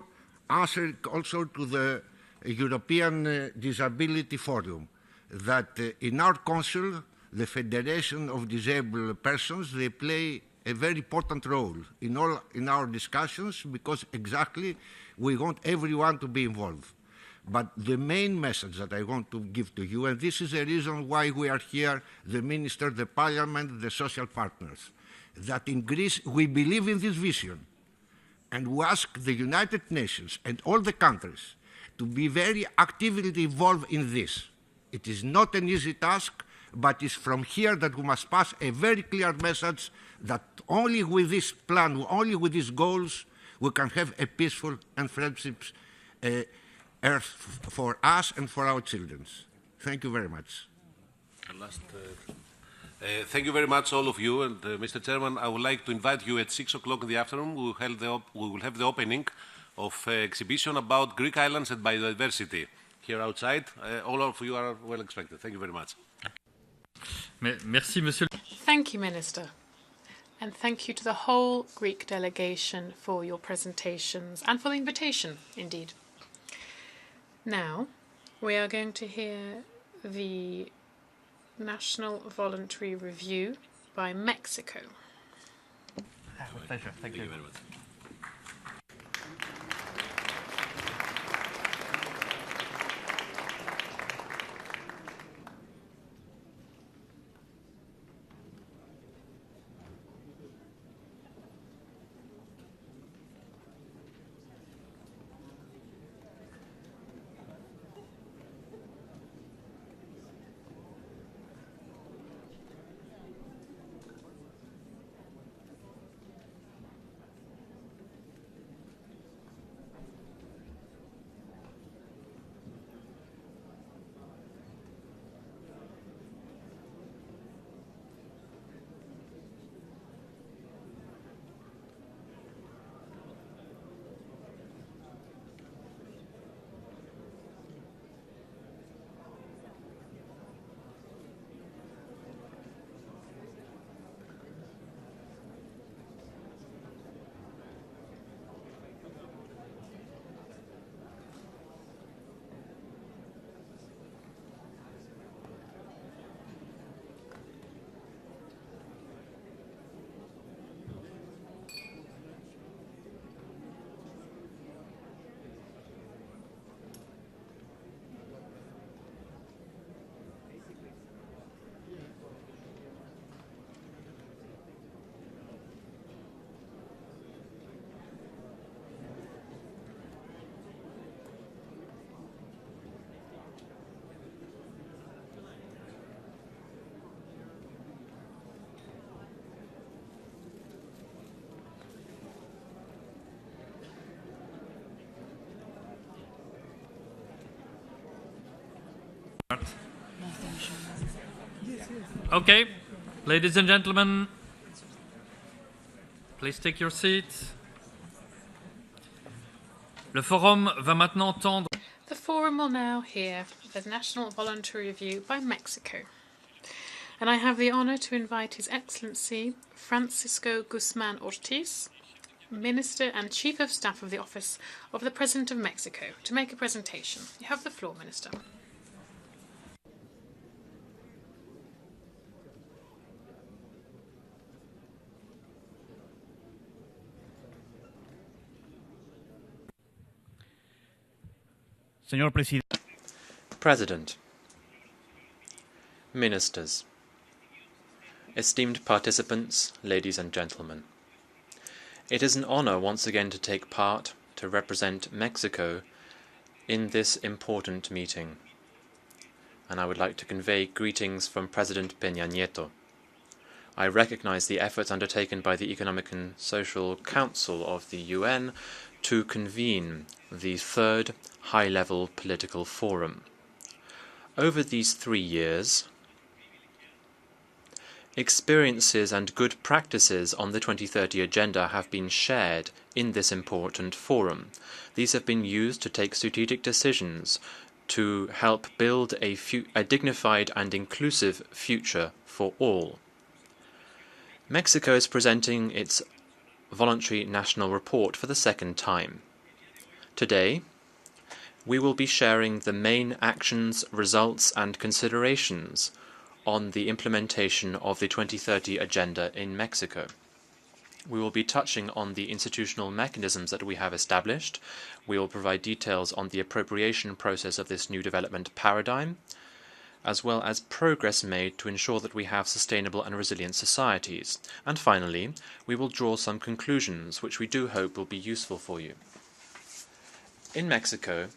answer also to the European Disability Forum, that in our Council, the Federation of Disabled Persons, they play a very important role in our discussions, because exactly we want everyone to be involved. But the main message that I want to give to you, and this is the reason why we are here, the Minister, the Parliament, the social partners, that in Greece we believe in this vision, and we ask the United Nations and all the countries to be very actively involved in this. It is not an easy task, but it's from here that we must pass a very clear message that only with this plan, only with these goals, we can have a peaceful and friendships earth for us and for our children. Thank you very much. Thank you very much, all of you. And Mr. Chairman, I would like to invite you at 6 o'clock in the afternoon. We will have the opening of an exhibition about Greek islands and biodiversity here outside. All of you are well expected. Thank you very much. Merci, Monsieur. Thank you, Minister. And thank you to the whole Greek delegation for your presentations and for the invitation, indeed. Now, we are going to hear the National Voluntary Review by Mexico. With pleasure. Thank you very much. Okay, ladies and gentlemen, please take your seats. Le forum va maintenant entendre. The forum will now hear the National Voluntary Review by Mexico. And I have the honour to invite His Excellency Francisco Guzman Ortiz, Minister and Chief of Staff of the Office of the President of Mexico, to make a presentation. You have the floor, Minister. Señor President, Ministers, esteemed participants, ladies and gentlemen, it is an honor once again to take part to represent Mexico in this important meeting, and I would like to convey greetings from President Peña Nieto. I recognize the efforts undertaken by the Economic and Social Council of the UN to convene the third high-level political forum. Over these 3 years, experiences and good practices on the 2030 Agenda have been shared in this important forum. These have been used to take strategic decisions to help build a dignified and inclusive future for all. Mexico is presenting its voluntary national report for the second time. Today, we will be sharing the main actions, results, and considerations on the implementation of the 2030 Agenda in Mexico. We will be touching on the institutional mechanisms that we have established. We will provide details on the appropriation process of this new development paradigm, as well as progress made to ensure that we have sustainable and resilient societies. And finally, we will draw some conclusions, which we do hope will be useful for you. In Mexico,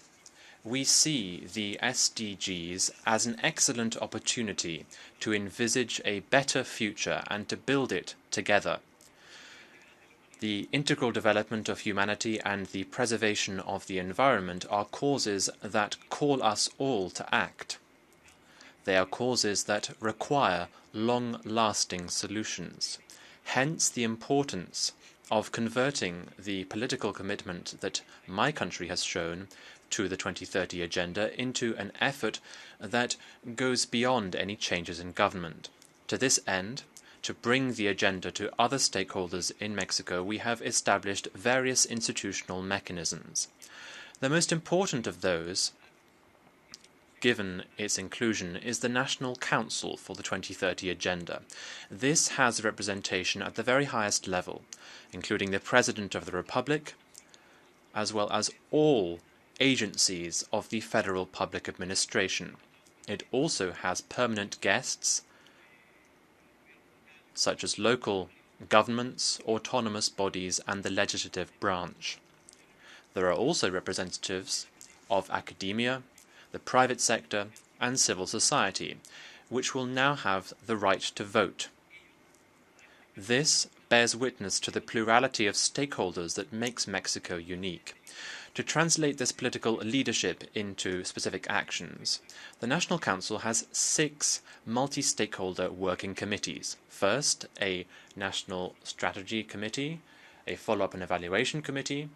we see the SDGs as an excellent opportunity to envisage a better future and to build it together. The integral development of humanity and the preservation of the environment are causes that call us all to act. They are causes that require long-lasting solutions. Hence the importance of converting the political commitment that my country has shown to the 2030 Agenda into an effort that goes beyond any changes in government. To this end, to bring the agenda to other stakeholders in Mexico, we have established various institutional mechanisms. The most important of those, given its inclusion, is the National Council for the 2030 Agenda. This has representation at the very highest level, including the President of the Republic, as well as all agencies of the Federal Public Administration. It also has permanent guests, such as local governments, autonomous bodies, and the legislative branch. There are also representatives of academia, the private sector, and civil society, which will now have the right to vote. This bears witness to the plurality of stakeholders that makes Mexico unique. To translate this political leadership into specific actions, the National Council has 6 multi-stakeholder working committees. First, a National Strategy Committee, a Follow-up and Evaluation Committee,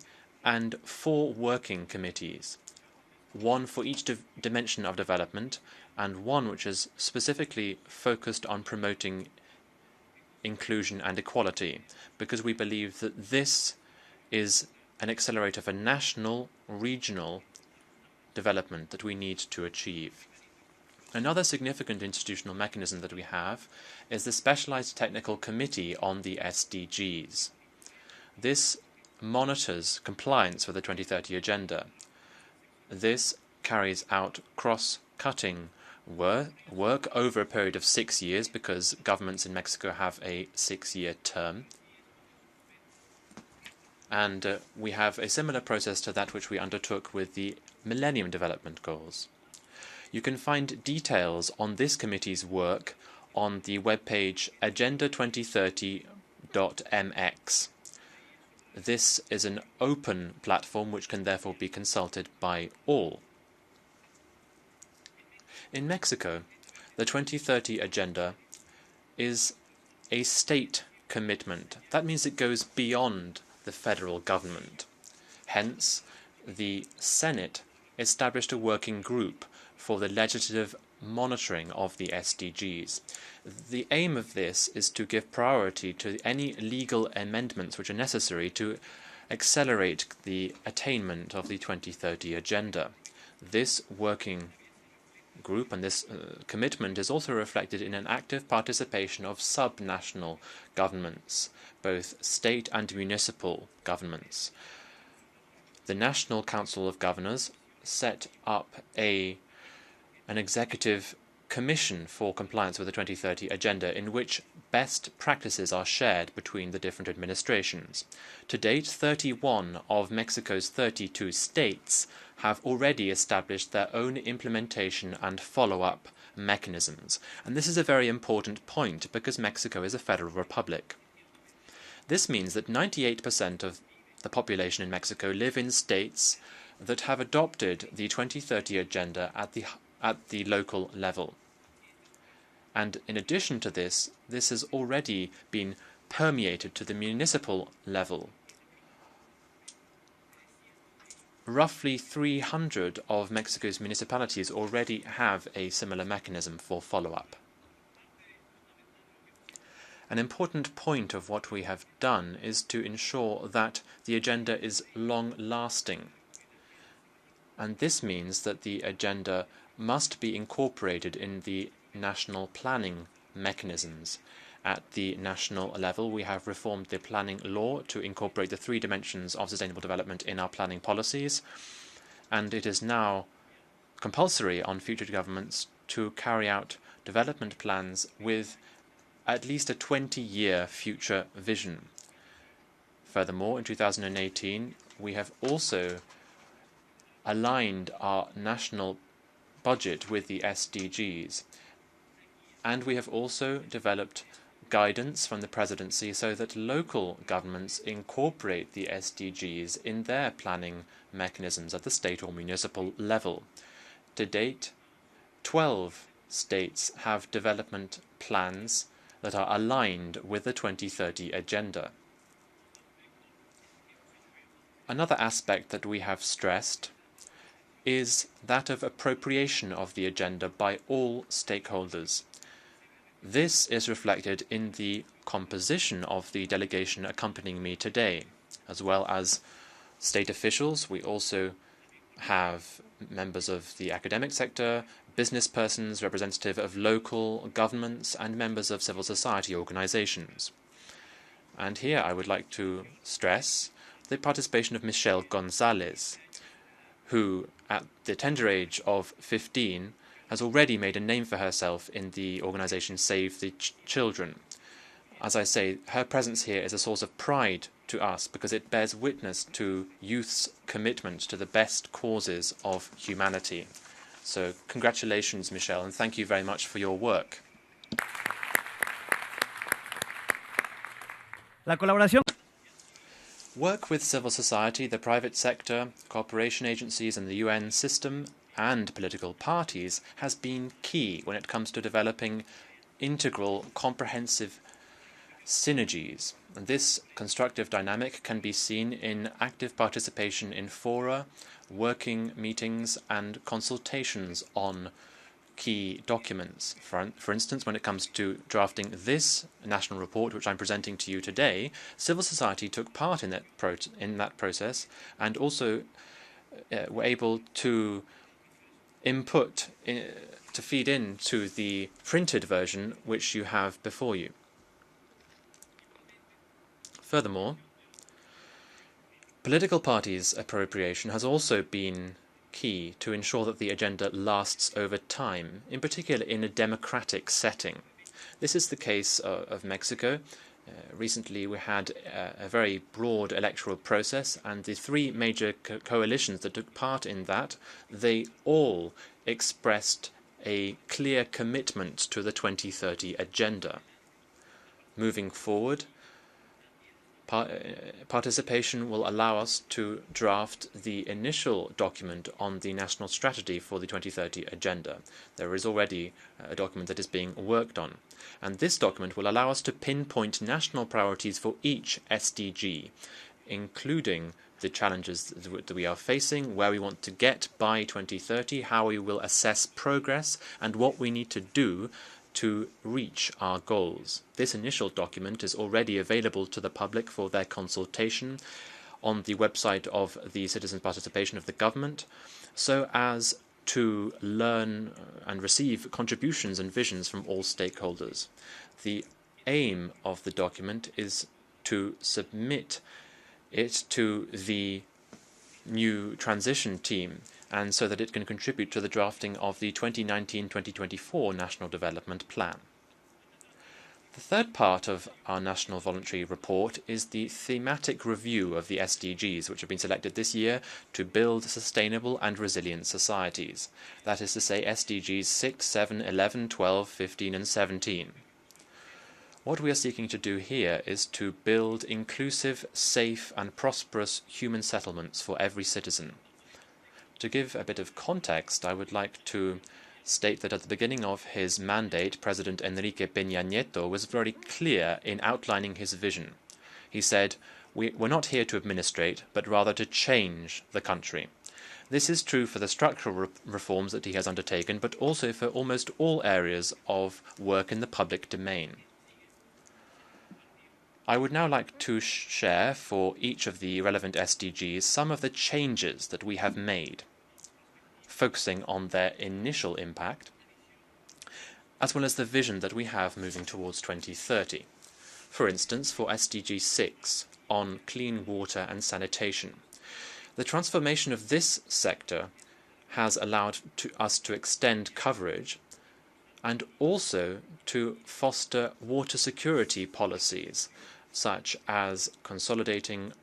and 4 working committees, one for each dimension of development, and one which is specifically focused on promoting inclusion and equality, because we believe that this is an accelerator for national, regional development that we need to achieve. Another significant institutional mechanism that we have is the Specialized Technical Committee on the SDGs. This monitors compliance with the 2030 Agenda. This carries out cross-cutting work over a period of 6 years, because governments in Mexico have a 6-year term. And we have a similar process to that which we undertook with the Millennium Development Goals. You can find details on this committee's work on the webpage agenda2030.mx. This is an open platform which can therefore be consulted by all. In Mexico, the 2030 Agenda is a state commitment. That means it goes beyond the federal government. Hence, the Senate established a working group for the legislative monitoring of the SDGs. The aim of this is to give priority to any legal amendments which are necessary to accelerate the attainment of the 2030 Agenda. This working group and this commitment is also reflected in an active participation of subnational governments, both state and municipal governments. The National Council of Governors set up an executive commission for compliance with the 2030 Agenda, in which best practices are shared between the different administrations. To date, 31 of Mexico's 32 states have already established their own implementation and follow-up mechanisms. And this is a very important point because Mexico is a federal republic. This means that 98% of the population in Mexico live in states that have adopted the 2030 agenda at the local level. And in addition to this, this has already been permeated to the municipal level. Roughly 300 of Mexico's municipalities already have a similar mechanism for follow-up. An important point of what we have done is to ensure that the agenda is long-lasting. And this means that the agenda must be incorporated in the national planning mechanisms. At the national level, we have reformed the planning law to incorporate the 3 dimensions of sustainable development in our planning policies, and it is now compulsory on future governments to carry out development plans with at least a 20-year future vision. Furthermore, in 2018, we have also aligned our national budget with the SDGs, and we have also developed guidance from the presidency so that local governments incorporate the SDGs in their planning mechanisms at the state or municipal level. To date, 12 states have development plans that are aligned with the 2030 agenda. Another aspect that we have stressed is that of appropriation of the agenda by all stakeholders. This is reflected in the composition of the delegation accompanying me today. As well as state officials, we also have members of the academic sector, business persons, representative of local governments, and members of civil society organizations. And here I would like to stress the participation of Michelle Gonzalez, who, at the tender age of 15, has already made a name for herself in the organization Save the Children. As I say, her presence here is a source of pride to us because it bears witness to youth's commitment to the best causes of humanity. So congratulations, Michelle, and thank you very much for your work. La colaboración. Work with civil society, the private sector, cooperation agencies and the UN system and political parties has been key when it comes to developing integral, comprehensive synergies. And this constructive dynamic can be seen in active participation in fora, working meetings and consultations on key documents. For instance, when it comes to drafting this national report, which I'm presenting to you today, civil society took part in that process and also were able to input, to feed into the printed version which you have before you. Furthermore, political parties' appropriation has also been key to ensure that the agenda lasts over time, in particular in a democratic setting. This is the case of Mexico. Recently we had a very broad electoral process, and the 3 major coalitions that took part in that, they all expressed a clear commitment to the 2030 agenda. Moving forward, participation will allow us to draft the initial document on the national strategy for the 2030 agenda. There is already a document that is being worked on, and this document will allow us to pinpoint national priorities for each SDG, including the challenges that we are facing, where we want to get by 2030, how we will assess progress, and what we need to do to reach our goals. This initial document is already available to the public for their consultation on the website of the Citizens' Participation of the Government, so as to learn and receive contributions and visions from all stakeholders. The aim of the document is to submit it to the new transition team, and so that it can contribute to the drafting of the 2019-2024 National Development Plan. The third part of our National Voluntary Report is the thematic review of the SDGs, which have been selected this year to build sustainable and resilient societies. That is to say SDGs 6, 7, 11, 12, 15 and 17. What we are seeking to do here is to build inclusive, safe and prosperous human settlements for every citizen. To give a bit of context, I would like to state that at the beginning of his mandate, President Enrique Peña Nieto was very clear in outlining his vision. He said, we're not here to administrate, but rather to change the country. This is true for the structural reforms that he has undertaken, but also for almost all areas of work in the public domain. I would now like to share for each of the relevant SDGs some of the changes that we have made, focusing on their initial impact, as well as the vision that we have moving towards 2030. For instance, for SDG 6, on clean water and sanitation. The transformation of this sector has allowed us to extend coverage and also to foster water security policies, such as consolidating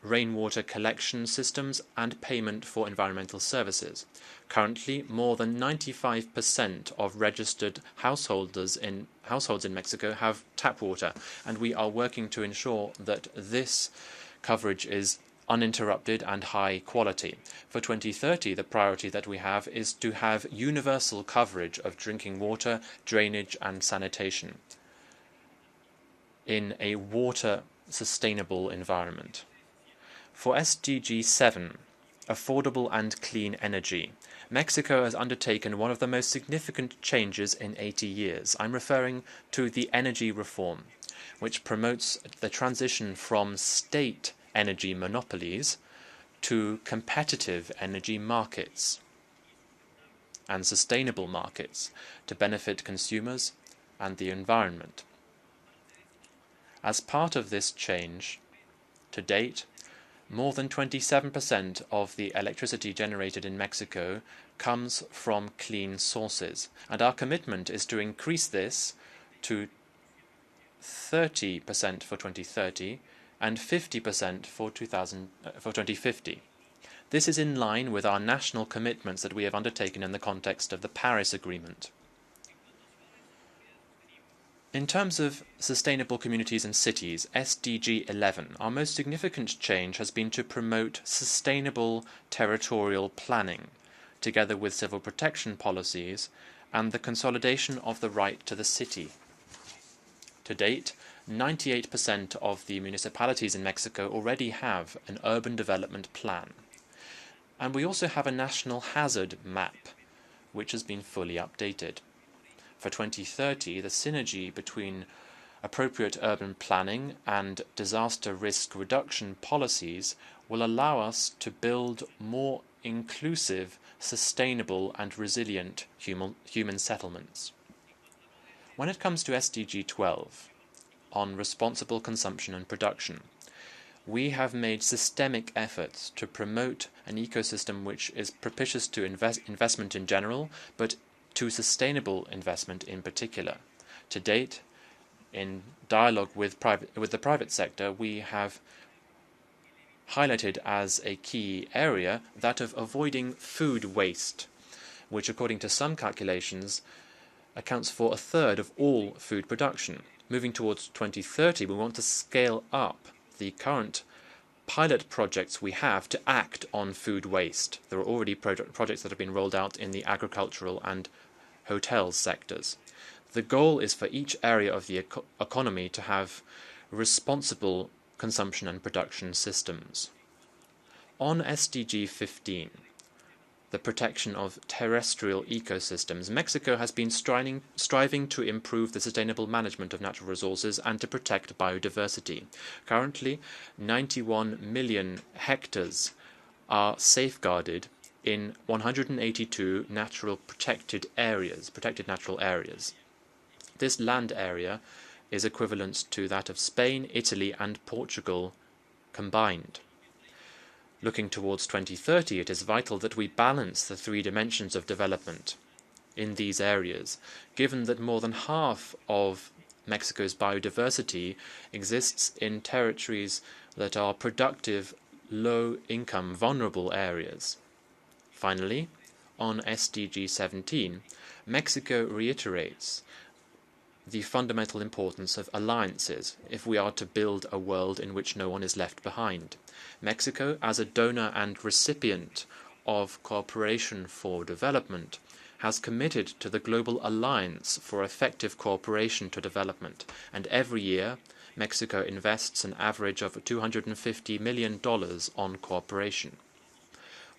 rainwater collection systems and payment for environmental services. Currently, more than 95% of registered households in Mexico have tap water, and we are working to ensure that this coverage is uninterrupted and high quality. For 2030, the priority that we have is to have universal coverage of drinking water, drainage and sanitation in a water sustainable environment. For SDG 7, affordable and clean energy, Mexico has undertaken one of the most significant changes in 80 years. I'm referring to the energy reform, which promotes the transition from state energy monopolies to competitive energy markets and sustainable markets to benefit consumers and the environment. As part of this change, to date, more than 27% of the electricity generated in Mexico comes from clean sources, and our commitment is to increase this to 30% for 2030 and 50% for 2050. This is in line with our national commitments that we have undertaken in the context of the Paris Agreement. In terms of sustainable communities and cities, SDG 11, our most significant change has been to promote sustainable territorial planning, together with civil protection policies and the consolidation of the right to the city. To date, 98% of the municipalities in Mexico already have an urban development plan. And we also have a national hazard map, which has been fully updated. For 2030, the synergy between appropriate urban planning and disaster risk reduction policies will allow us to build more inclusive, sustainable and resilient human settlements. When it comes to SDG 12, on responsible consumption and production, we have made systemic efforts to promote an ecosystem which is propitious to investment in general, but to sustainable investment in particular. To date, in dialogue with the private sector, we have highlighted as a key area that of avoiding food waste, which according to some calculations accounts for 1/3 of all food production. Moving towards 2030, we want to scale up the current pilot projects we have to act on food waste. There are already projects that have been rolled out in the agricultural and hotel sectors. The goal is for each area of the economy to have responsible consumption and production systems. On SDG 15, the protection of terrestrial ecosystems, Mexico has been striving to improve the sustainable management of natural resources and to protect biodiversity. Currently, 91 million hectares are safeguarded in 182 protected natural areas. This land area is equivalent to that of Spain, Italy and Portugal combined. Looking towards 2030, it is vital that we balance the 3 dimensions of development in these areas, given that more than half of Mexico's biodiversity exists in territories that are productive, low-income, vulnerable areas. Finally, on SDG 17, Mexico reiterates the fundamental importance of alliances if we are to build a world in which no one is left behind. Mexico, as a donor and recipient of cooperation for development, has committed to the Global Alliance for Effective Cooperation to Development, and every year Mexico invests an average of $250 million on cooperation.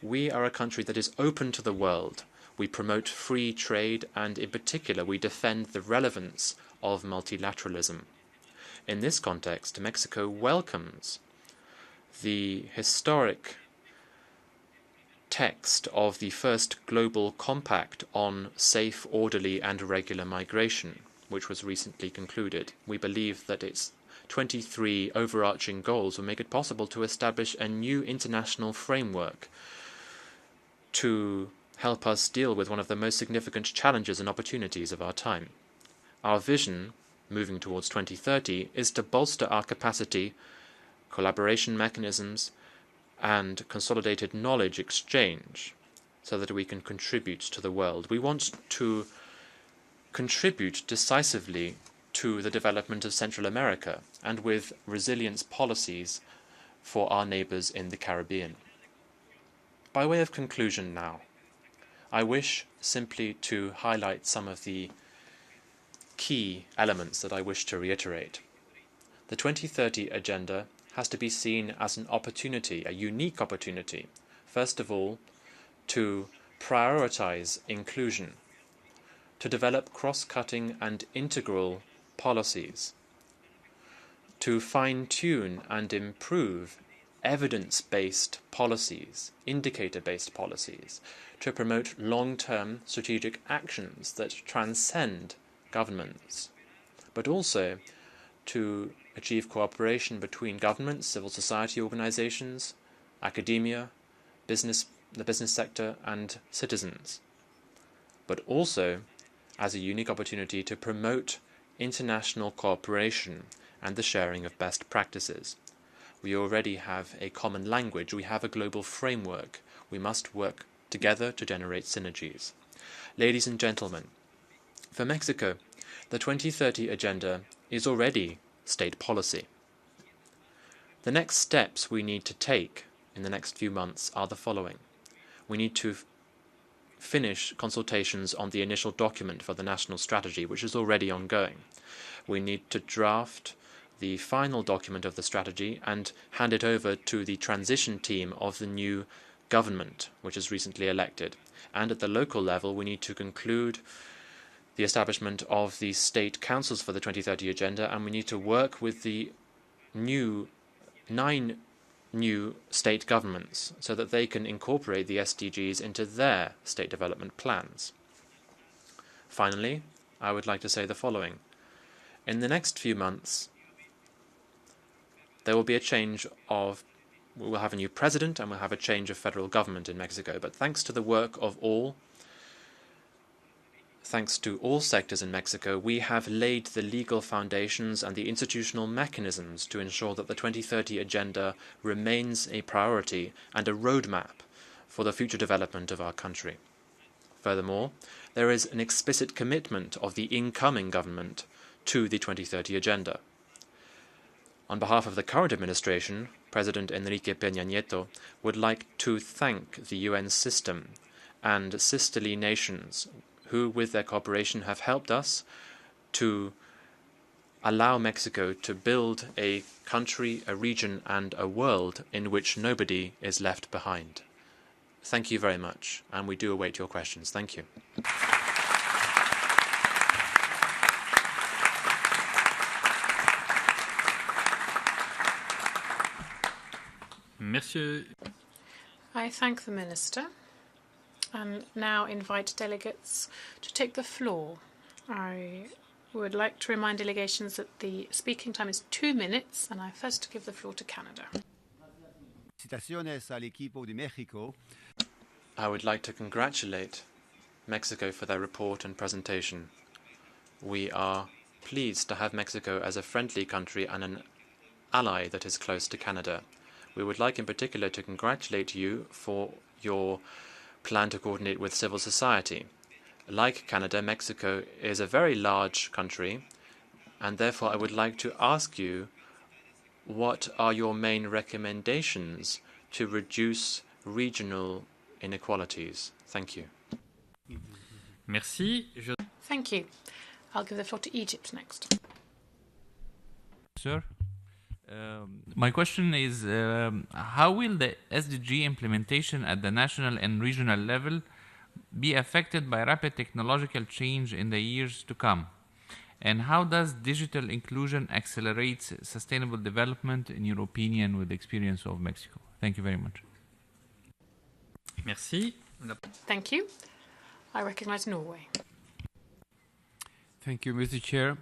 We are a country that is open to the world. We promote free trade, and in particular we defend the relevance of multilateralism. In this context, Mexico welcomes the historic text of the first Global Compact on safe, orderly and regular migration, which was recently concluded. We believe that its 23 overarching goals will make it possible to establish a new international framework to help us deal with one of the most significant challenges and opportunities of our time. Our vision, moving towards 2030, is to bolster our capacity, collaboration mechanisms, and consolidated knowledge exchange so that we can contribute to the world. We want to contribute decisively to the development of Central America and with resilience policies for our neighbors in the Caribbean. By way of conclusion now, I wish simply to highlight some of the key elements that I wish to reiterate. The 2030 Agenda has to be seen as an opportunity, a unique opportunity, first of all, to prioritize inclusion, to develop cross-cutting and integral policies, to fine-tune and improve evidence-based policies, indicator-based policies, to promote long-term strategic actions that transcend governments, but also to achieve cooperation between governments, civil society organizations, academia, the business sector, and citizens, but also as a unique opportunity to promote international cooperation and the sharing of best practices. We already have a common language, we have a global framework, we must work together to generate synergies. Ladies and gentlemen, for Mexico, the 2030 Agenda is already state policy. The next steps we need to take in the next few months are the following. We need to finish consultations on the initial document for the national strategy, which is already ongoing. We need to draft the final document of the strategy and hand it over to the transition team of the new government, which is recently elected. And at the local level, we need to conclude the establishment of the state councils for the 2030 Agenda, and we need to work with the 9 new state governments so that they can incorporate the SDGs into their state development plans. Finally, I would like to say the following. In the next few months, there will be we will have a new president and we'll have a change of federal government in Mexico. But thanks to the work of thanks to all sectors in Mexico, we have laid the legal foundations and the institutional mechanisms to ensure that the 2030 Agenda remains a priority and a roadmap for the future development of our country. Furthermore, there is an explicit commitment of the incoming government to the 2030 Agenda. On behalf of the current administration, President Enrique Peña Nieto would like to thank the UN system and sisterly nations who, with their cooperation, have helped us to allow Mexico to build a country, a region, and a world in which nobody is left behind. Thank you very much, and we do await your questions. Thank you. Monsieur. I thank the Minister and now invite delegates to take the floor. I would like to remind delegations that the speaking time is 2 minutes, and I first give the floor to Canada. I would like to congratulate Mexico for their report and presentation. We are pleased to have Mexico as a friendly country and an ally that is close to Canada. We would like in particular to congratulate you for your plan to coordinate with civil society. Like Canada, Mexico is a very large country, and therefore I would like to ask you, what are your main recommendations to reduce regional inequalities? Thank you. Merci. Thank you. I'll give the floor to Egypt next. Sir, my question is, how will the SDG implementation at the national and regional level be affected by rapid technological change in the years to come? And how does digital inclusion accelerate sustainable development, in your opinion, with the experience of Mexico? Thank you very much. Merci. Thank you. I recognize Norway. Thank you, Mr. Chair.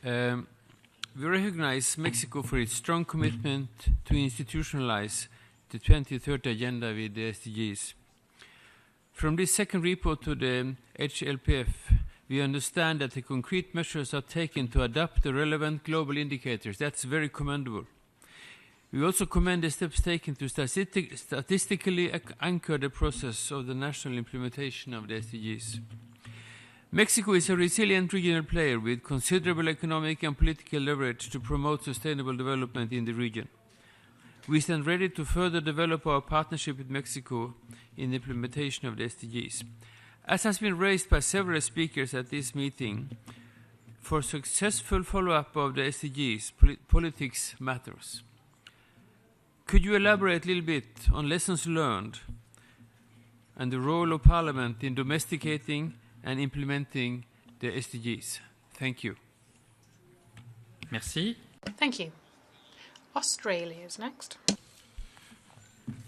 We recognize Mexico for its strong commitment to institutionalize the 2030 agenda with the SDGs. From this second report to the HLPF, we understand that the concrete measures are taken to adapt the relevant global indicators. That's very commendable. We also commend the steps taken to statistically anchor the process of the national implementation of the SDGs. Mexico is a resilient regional player with considerable economic and political leverage to promote sustainable development in the region. We stand ready to further develop our partnership with Mexico in the implementation of the SDGs. As has been raised by several speakers at this meeting, for successful follow-up of the SDGs, politics matters. Could you elaborate a little bit on lessons learned and the role of Parliament in domesticating and implementing the SDGs? Thank you. Merci. Thank you. Australia is next.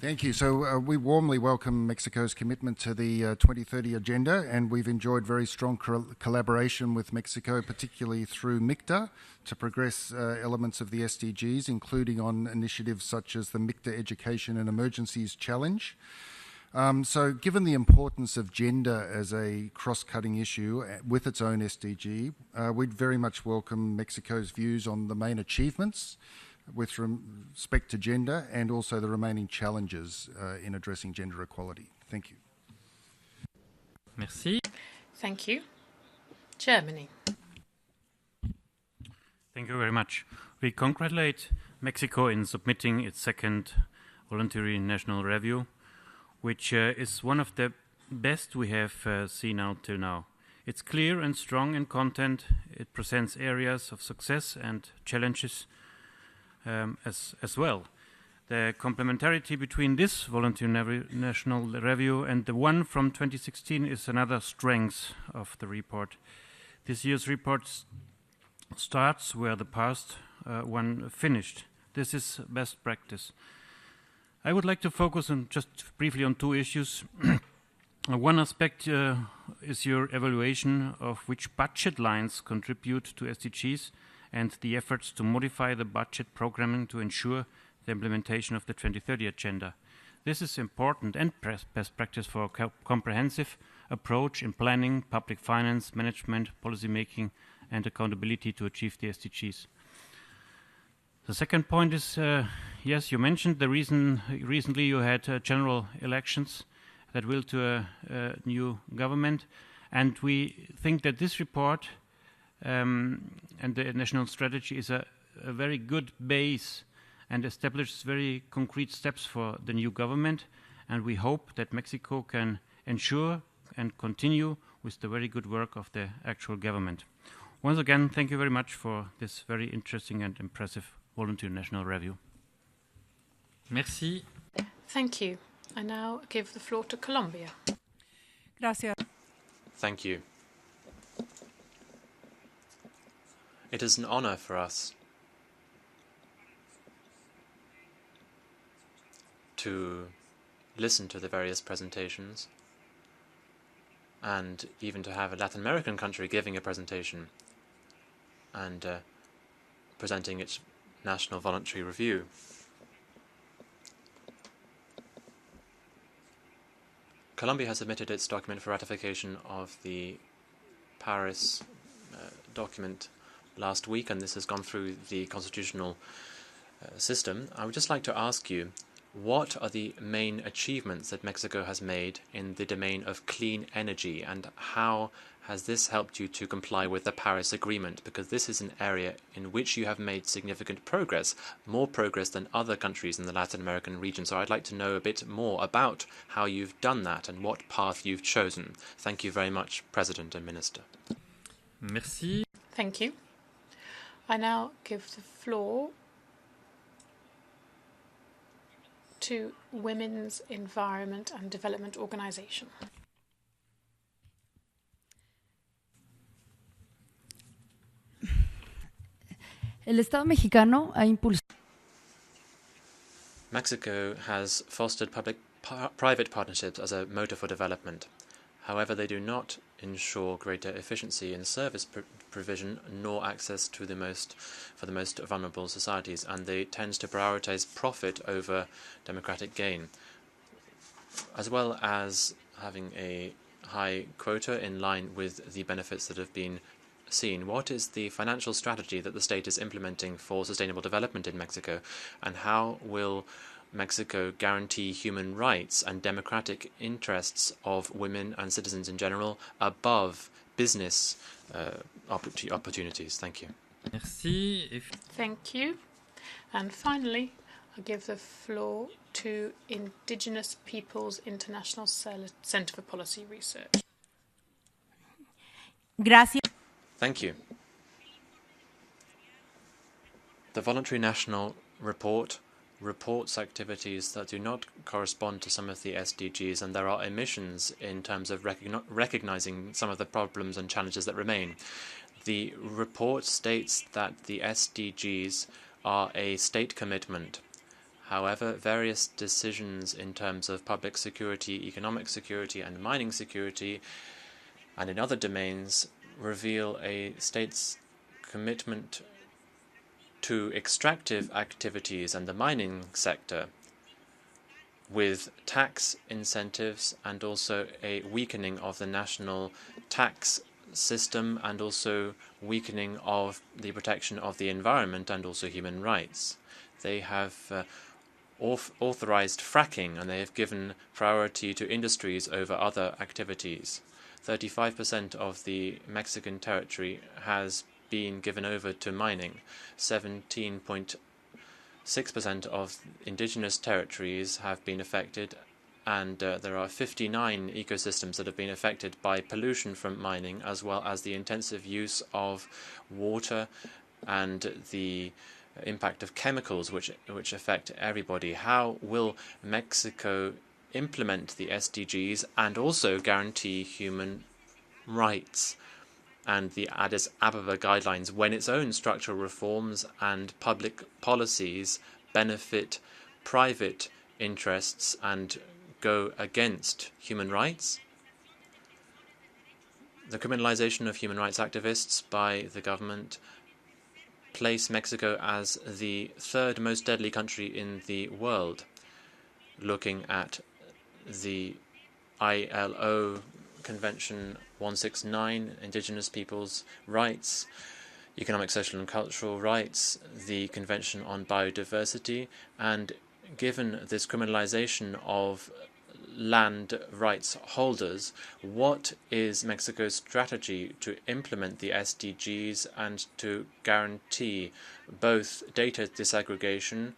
Thank you. So we warmly welcome Mexico's commitment to the 2030 agenda, and we've enjoyed very strong collaboration with Mexico, particularly through MICTA, to progress elements of the SDGs, including on initiatives such as the MICTA Education and Emergencies Challenge. So given the importance of gender as a cross-cutting issue with its own SDG, we'd very much welcome Mexico's views on the main achievements with respect to gender and also the remaining challenges in addressing gender equality. Thank you. Merci. Thank you. Germany. Thank you very much. We congratulate Mexico in submitting its second voluntary national review, which is one of the best we have seen out till now. It's clear and strong in content. It presents areas of success and challenges as well. The complementarity between this voluntary national review and the one from 2016 is another strength of the report. This year's report starts where the past one finished. This is best practice. I would like to focus on just briefly on two issues. One aspect is your evaluation of which budget lines contribute to SDGs and the efforts to modify the budget programming to ensure the implementation of the 2030 agenda. This is important and best practice for a comprehensive approach in planning, public finance, management, policy making, and accountability to achieve the SDGs. The second point is, yes, you mentioned the recently you had general elections that will to a new government, and we think that this report and the national strategy is a very good base and establishes very concrete steps for the new government, and we hope that Mexico can ensure and continue with the very good work of the actual government. Once again, thank you very much for this very interesting and impressive voluntary national review. Merci. Thank you. I now give the floor to Colombia. Gracias. Thank you. It is an honor for us to listen to the various presentations and even to have a Latin American country giving a presentation and presenting its national voluntary review. Colombia has submitted its document for ratification of the Paris document last week, and this has gone through the constitutional system. I would just like to ask you, what are the main achievements that Mexico has made in the domain of clean energy, and how has this helped you to comply with the Paris Agreement? Because this is an area in which you have made significant progress, more progress than other countries in the Latin American region. So I'd like to know a bit more about how you've done that and what path you've chosen. Thank you very much, President and Minister. Merci. Thank you. I now give the floor to Women's Environment and Development Organization. El Estado mexicano ha impulsado. Mexico has fostered public-private partnerships as a motor for development. However, they do not ensure greater efficiency in service provision nor access to the most vulnerable societies, and they tend to prioritize profit over democratic gain, as well as having a high quota in line with the benefits that have been seen. What is the financial strategy that the state is implementing for sustainable development in Mexico, and how will Mexico guarantee human rights and democratic interests of women and citizens in general above business opportunities? Thank you. Merci. Thank you. And finally, I give the floor to Indigenous Peoples International Center for Policy Research. Gracias. Thank you. The Voluntary National Report reports activities that do not correspond to some of the SDGs, and there are omissions in terms of recognizing some of the problems and challenges that remain. The report states that the SDGs are a state commitment. However, various decisions in terms of public security, economic security, and mining security, and in other domains, reveal a state's commitment to extractive activities and the mining sector, with tax incentives and also a weakening of the national tax system, and also weakening of the protection of the environment and also human rights. They have authorized fracking, and they have given priority to industries over other activities. 35% of the Mexican territory has been given over to mining. 17.6% of indigenous territories have been affected, and there are 59 ecosystems that have been affected by pollution from mining, as well as the intensive use of water and the impact of chemicals which affect everybody. How will Mexico implement the SDGs and also guarantee human rights and the Addis Ababa guidelines when its own structural reforms and public policies benefit private interests and go against human rights? The criminalization of human rights activists by the government place Mexico as the third most deadly country in the world. Looking at the ILO Convention 169, Indigenous Peoples' Rights, Economic, Social and Cultural Rights, the Convention on Biodiversity, and given this criminalization of land rights holders, what is Mexico's strategy to implement the SDGs and to guarantee both data disaggregation,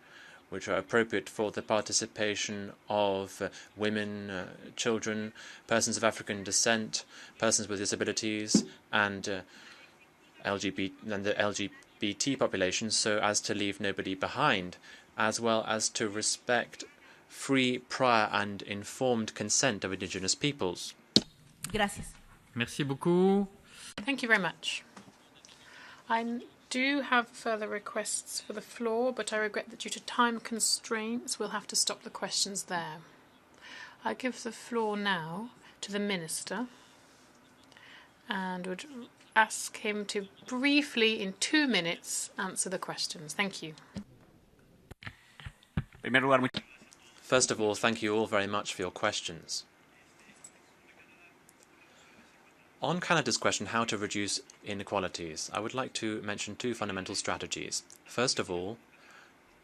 which are appropriate for the participation of women, children, persons of African descent, persons with disabilities, and the LGBT population, so as to leave nobody behind, as well as to respect free, prior and informed consent of indigenous peoples? Gracias. Merci beaucoup. Thank you very much. I do have further requests for the floor, but I regret that due to time constraints, we'll have to stop the questions there. I give the floor now to the Minister and would ask him to briefly, in 2 minutes, answer the questions. Thank you. First of all, thank you all very much for your questions. On Canada's question, how to reduce inequalities, I would like to mention two fundamental strategies. First of all,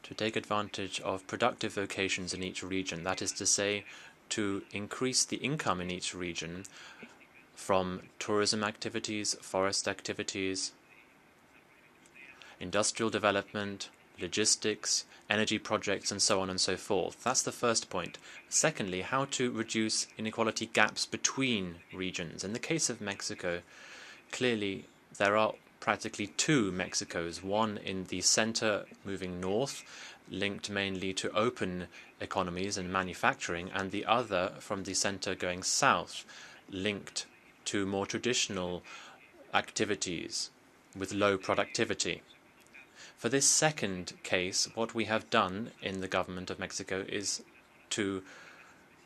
to take advantage of productive vocations in each region, that is to say, to increase the income in each region from tourism activities, forest activities, industrial development, logistics, energy projects, and so on and so forth. That's the first point. Secondly, how to reduce inequality gaps between regions. In the case of Mexico, clearly there are practically two Mexicos, one in the center moving north, linked mainly to open economies and manufacturing, and the other from the center going south, linked to more traditional activities with low productivity. For this second case, what we have done in the government of Mexico is to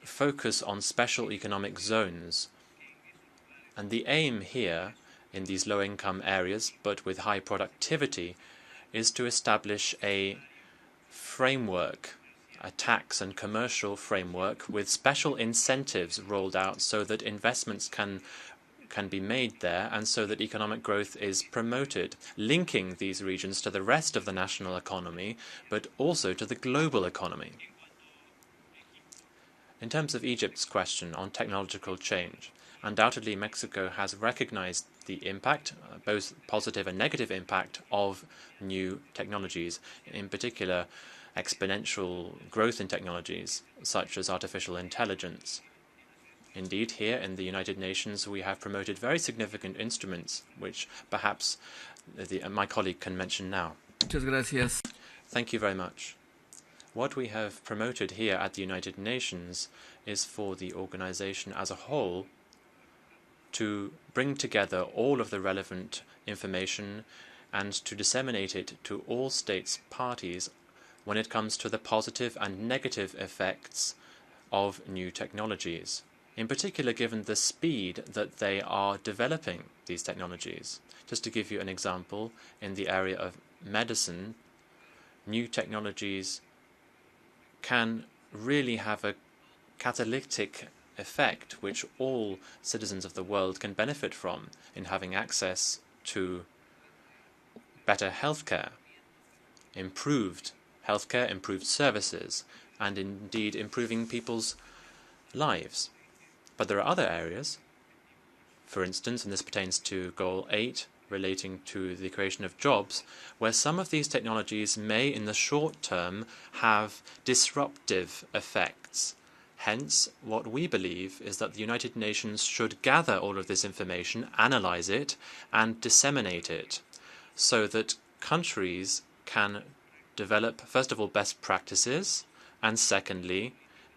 focus on special economic zones. And the aim here, in these low-income areas, but with high productivity, is to establish a framework, a tax and commercial framework with special incentives rolled out so that investments can be made there and so that economic growth is promoted, linking these regions to the rest of the national economy, but also to the global economy. In terms of Egypt's question on technological change, undoubtedly Mexico has recognized the impact, both positive and negative impact, of new technologies, in particular exponential growth in technologies such as artificial intelligence. Indeed, here in the United Nations, we have promoted very significant instruments, which perhaps my colleague can mention now. Muchas gracias. Thank you very much. What we have promoted here at the United Nations is for the organization as a whole to bring together all of the relevant information and to disseminate it to all states parties when it comes to the positive and negative effects of new technologies, in particular given the speed that they are developing these technologies. Just to give you an example, in the area of medicine, new technologies can really have a catalytic effect which all citizens of the world can benefit from in having access to better healthcare, improved healthcare, improved services, and indeed improving people's lives. But there are other areas, for instance, and this pertains to Goal 8, relating to the creation of jobs, where some of these technologies may in the short term have disruptive effects. Hence, what we believe is that the United Nations should gather all of this information, analyze it, and disseminate it, so that countries can develop, first of all, best practices, and secondly,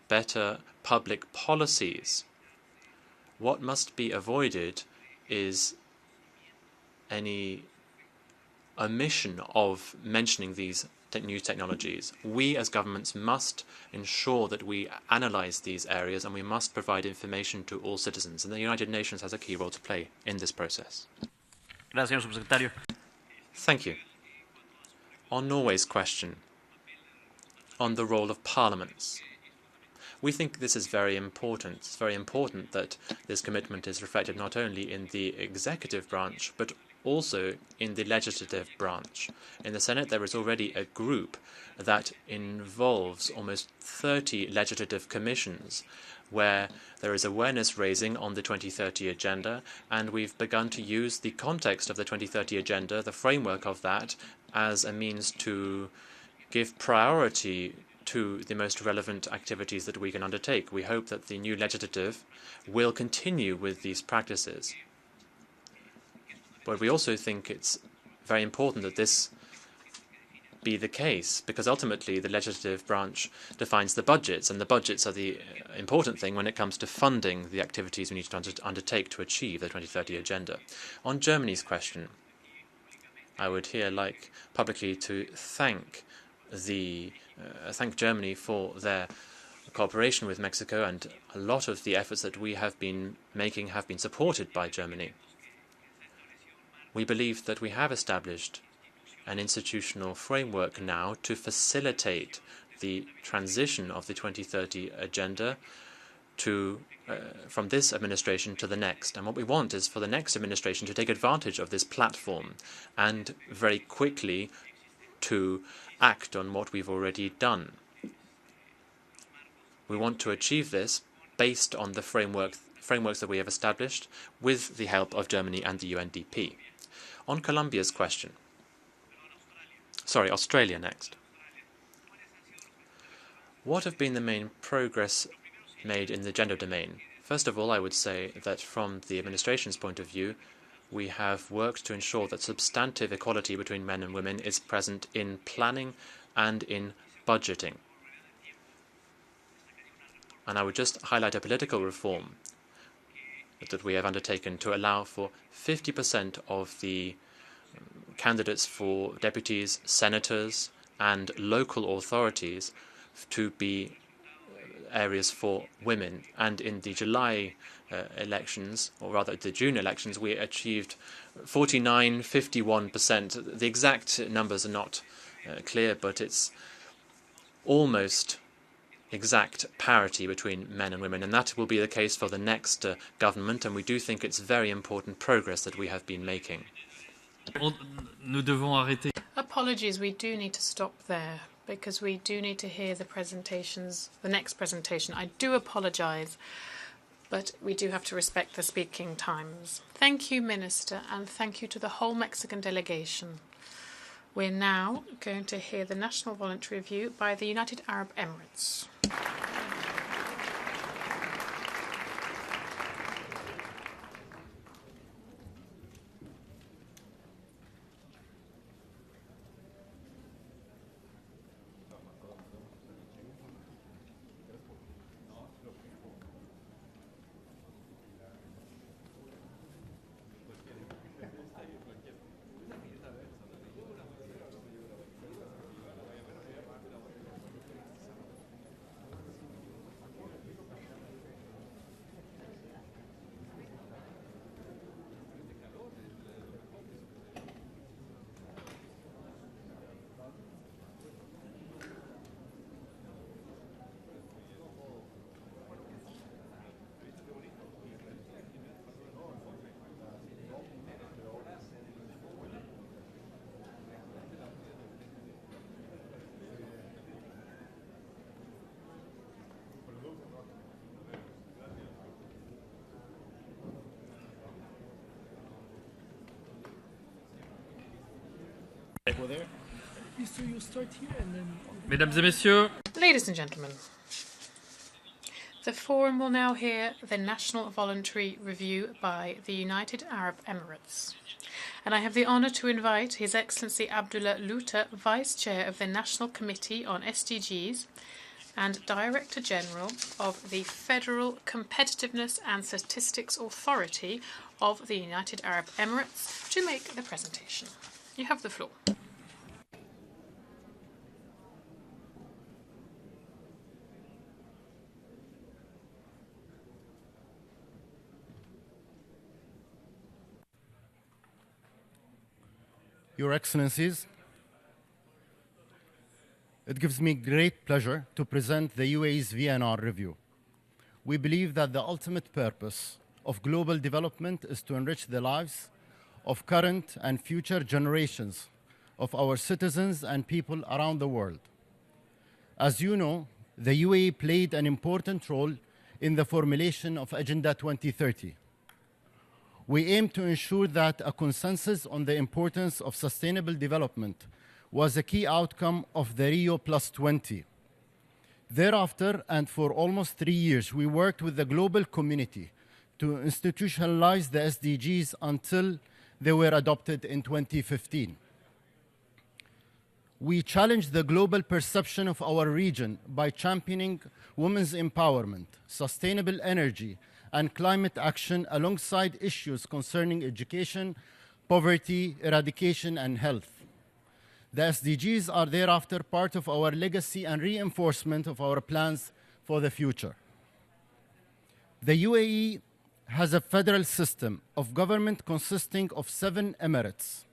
better public policies. What must be avoided is any omission of mentioning these new technologies. We as governments must ensure that we analyze these areas and we must provide information to all citizens. And the United Nations has a key role to play in this process. Gracias, señor subsecretario. Thank you. On Norway's question, on the role of parliaments. We think this is very important. It's very important that this commitment is reflected not only in the executive branch, but also in the legislative branch. In the Senate, there is already a group that involves almost 30 legislative commissions, where there is awareness raising on the 2030 agenda, and we've begun to use the context of the 2030 agenda, the framework of that, as a means to give priority to the most relevant activities that we can undertake. We hope that the new legislative will continue with these practices. But we also think it's very important that this be the case, because ultimately the legislative branch defines the budgets, and the budgets are the important thing when it comes to funding the activities we need to undertake to achieve the 2030 agenda. On Germany's question, I would here like publicly to thank Germany for their cooperation with Mexico, and a lot of the efforts that we have been making have been supported by Germany. We believe that we have established an institutional framework now to facilitate the transition of the 2030 agenda from this administration to the next. And what we want is for the next administration to take advantage of this platform and very quickly to act on what we've already done. We want to achieve this based on the frameworks that we have established with the help of Germany and the UNDP. On Colombia's question. Sorry, Australia next. What have been the main progress made in the gender domain? First of all, I would say that from the administration's point of view, we have worked to ensure that substantive equality between men and women is present in planning and in budgeting. And I would just highlight a political reform that we have undertaken to allow for 50% of the candidates for deputies, senators, and local authorities to be areas for women. And in the July elections, or rather the June elections, we achieved 51%. The exact numbers are not clear, but it's almost exact parity between men and women, and that will be the case for the next government, and we do think it's very important progress that we have been making. Apologies, we do need to stop there because we do need to hear the next presentation. I do apologise, but we do have to respect the speaking times. Thank you, Minister, and thank you to the whole Mexican delegation. We're now going to hear the National Voluntary Review by the United Arab Emirates. Mesdames et messieurs. Ladies and gentlemen, the forum will now hear the National Voluntary Review by the United Arab Emirates. And I have the honour to invite His Excellency Abdullah Luta, Vice Chair of the National Committee on SDGs and Director General of the Federal Competitiveness and Statistics Authority of the United Arab Emirates, to make the presentation. You have the floor. Your Excellencies, it gives me great pleasure to present the UAE's VNR review. We believe that the ultimate purpose of global development is to enrich the lives of current and future generations of our citizens and people around the world. As you know, the UAE played an important role in the formulation of Agenda 2030. We aim to ensure that a consensus on the importance of sustainable development was a key outcome of the Rio +20. Thereafter, and for almost 3 years, we worked with the global community to institutionalize the SDGs until they were adopted in 2015. We challenged the global perception of our region by championing women's empowerment, sustainable energy, and climate action alongside issues concerning education, poverty, eradication, and health. The SDGs are thereafter part of our legacy and reinforcement of our plans for the future. The UAE has a federal system of government consisting of 7 emirates.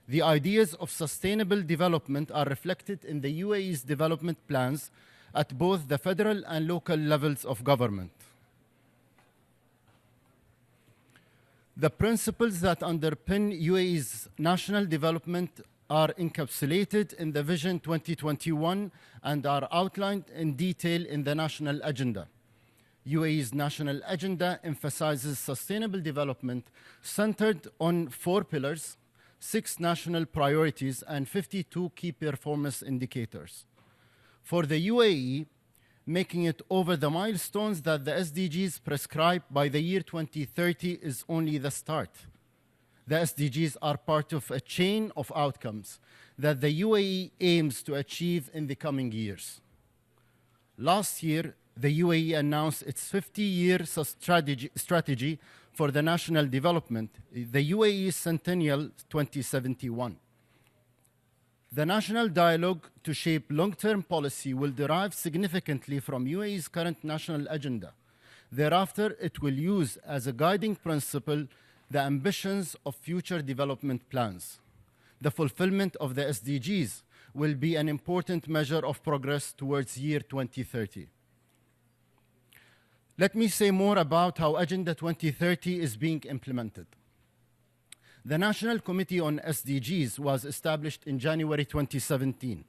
The ideas of sustainable development are reflected in the UAE's development plans at both the federal and local levels of government. The principles that underpin UAE's national development are encapsulated in the Vision 2021 and are outlined in detail in the national agenda. UAE's national agenda emphasizes sustainable development centered on 4 pillars, 6 national priorities, and 52 key performance indicators. For the UAE, making it over the milestones that the SDGs prescribe by the year 2030 is only the start. The SDGs are part of a chain of outcomes that the UAE aims to achieve in the coming years. Last year, the UAE announced its 50-year strategy for the national development, the UAE Centennial 2071. The national dialogue to shape long-term policy will derive significantly from UAE's current national agenda. Thereafter, it will use as a guiding principle the ambitions of future development plans. The fulfillment of the SDGs will be an important measure of progress towards year 2030. Let me say more about how Agenda 2030 is being implemented. The National Committee on SDGs was established in January 2017.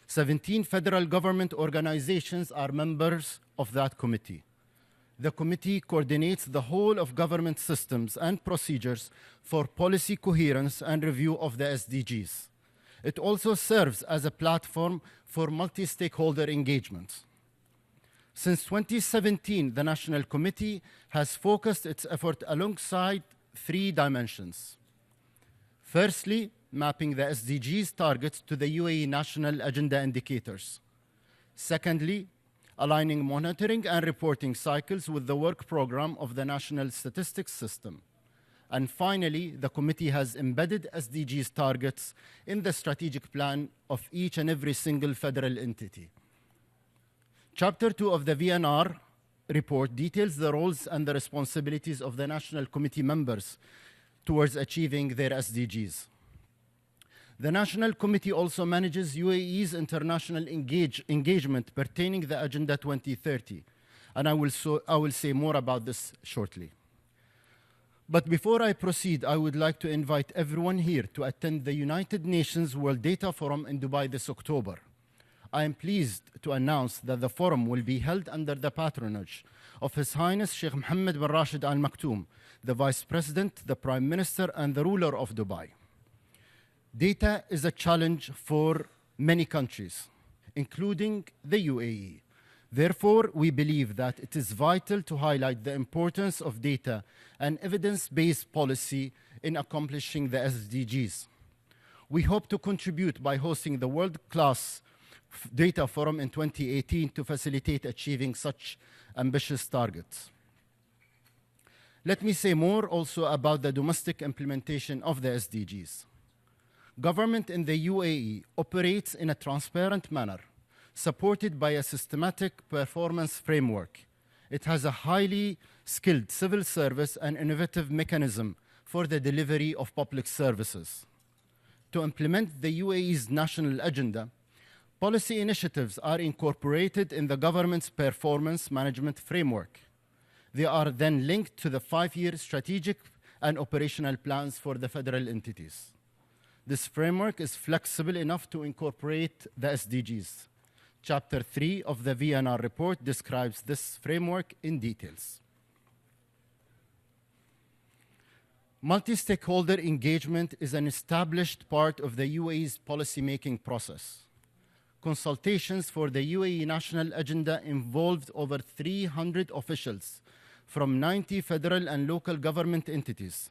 17 federal government organizations are members of that committee. The committee coordinates the whole of government systems and procedures for policy coherence and review of the SDGs. It also serves as a platform for multi-stakeholder engagements. Since 2017, the National Committee has focused its effort alongside 3 dimensions. Firstly, mapping the SDGs targets to the UAE national agenda indicators. Secondly, aligning monitoring and reporting cycles with the work program of the National Statistics System. And finally, the committee has embedded SDGs targets in the strategic plan of each and every single federal entity. Chapter 2 of the VNR report details the roles and the responsibilities of the National Committee members towards achieving their SDGs. The National Committee also manages UAE's international engagement pertaining to the Agenda 2030, and I will say more about this shortly. But before I proceed, I would like to invite everyone here to attend the United Nations World Data Forum in Dubai this October. I am pleased to announce that the forum will be held under the patronage of His Highness Sheikh Mohammed bin Rashid Al Maktoum, the Vice President, the Prime Minister, and the ruler of Dubai. Data is a challenge for many countries, including the UAE. Therefore, we believe that it is vital to highlight the importance of data and evidence-based policy in accomplishing the SDGs. We hope to contribute by hosting the world-class Data Forum in 2018 to facilitate achieving such ambitious targets. Let me say more also about the domestic implementation of the SDGs. Government in the UAE operates in a transparent manner, supported by a systematic performance framework. It has a highly skilled civil service and innovative mechanism for the delivery of public services. To implement the UAE's national agenda, policy initiatives are incorporated in the government's performance management framework. They are then linked to the 5-year strategic and operational plans for the federal entities. This framework is flexible enough to incorporate the SDGs. Chapter 3 of the VNR report describes this framework in details. Multi-stakeholder engagement is an established part of the UAE's policy-making process. Consultations for the UAE national agenda involved over 300 officials from 90 federal and local government entities,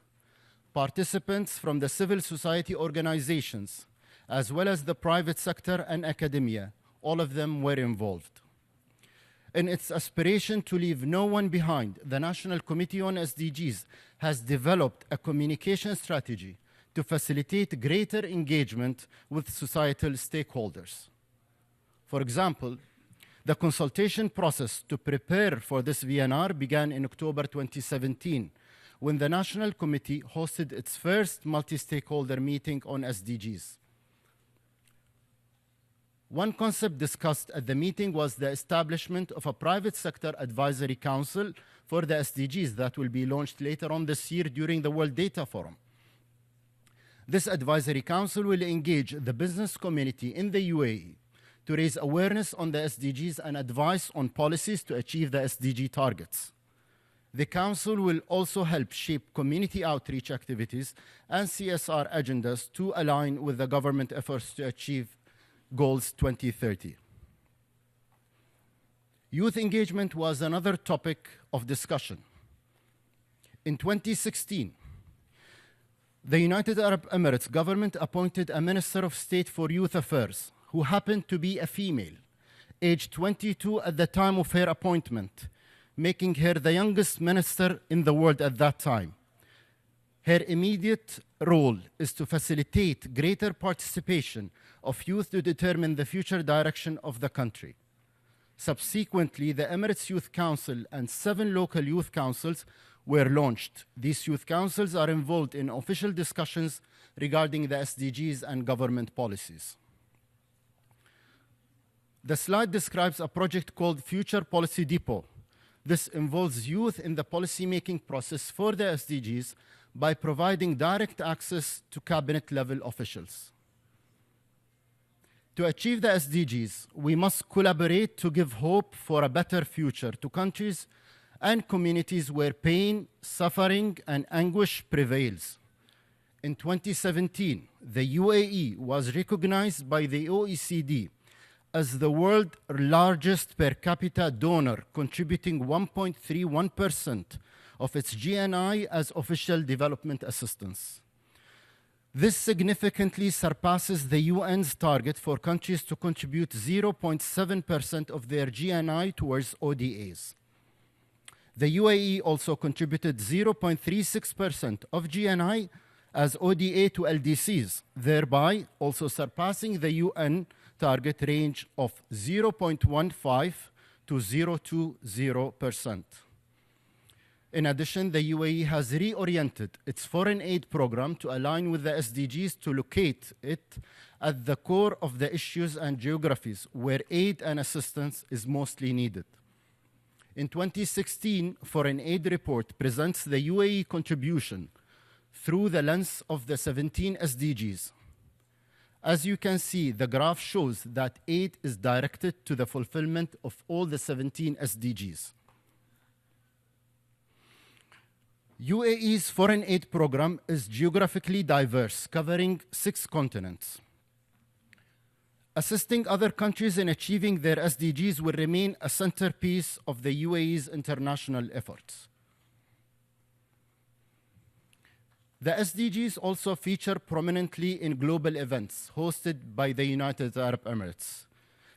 participants from the civil society organizations, as well as the private sector and academia. All of them were involved. In its aspiration to leave no one behind, the National Committee on SDGs has developed a communication strategy to facilitate greater engagement with societal stakeholders. For example, the consultation process to prepare for this VNR began in October 2017, when the National Committee hosted its first multi-stakeholder meeting on SDGs. One concept discussed at the meeting was the establishment of a private sector advisory council for the SDGs that will be launched later on this year during the World Data Forum. This advisory council will engage the business community in the UAE to raise awareness on the SDGs and advice on policies to achieve the SDG targets. The council will also help shape community outreach activities and CSR agendas to align with the government efforts to achieve Goals 2030. Youth engagement was another topic of discussion. In 2016, the United Arab Emirates government appointed a Minister of State for Youth Affairs who happened to be a female, aged 22 at the time of her appointment, making her the youngest minister in the world at that time. Her immediate role is to facilitate greater participation of youth to determine the future direction of the country. Subsequently, the Emirates Youth Council and 7 local youth councils were launched. These youth councils are involved in official discussions regarding the SDGs and government policies. The slide describes a project called Future Policy Depot. This involves youth in the policy-making process for the SDGs by providing direct access to cabinet-level officials. To achieve the SDGs, we must collaborate to give hope for a better future to countries and communities where pain, suffering, and anguish prevails. In 2017, the UAE was recognized by the OECD as the world's largest per capita donor, contributing 1.31% of its GNI as official development assistance. This significantly surpasses the UN's target for countries to contribute 0.7% of their GNI towards ODAs. The UAE also contributed 0.36% of GNI as ODA to LDCs, thereby also surpassing the UN target range of 0.15 to 0.20%. In addition, the UAE has reoriented its foreign aid program to align with the SDGs to locate it at the core of the issues and geographies where aid and assistance is mostly needed. In 2016, Foreign Aid Report presents the UAE contribution through the lens of the 17 SDGs. As you can see, the graph shows that aid is directed to the fulfillment of all the 17 SDGs. UAE's foreign aid program is geographically diverse, covering 6 continents. Assisting other countries in achieving their SDGs will remain a centerpiece of the UAE's international efforts. The SDGs also feature prominently in global events hosted by the United Arab Emirates.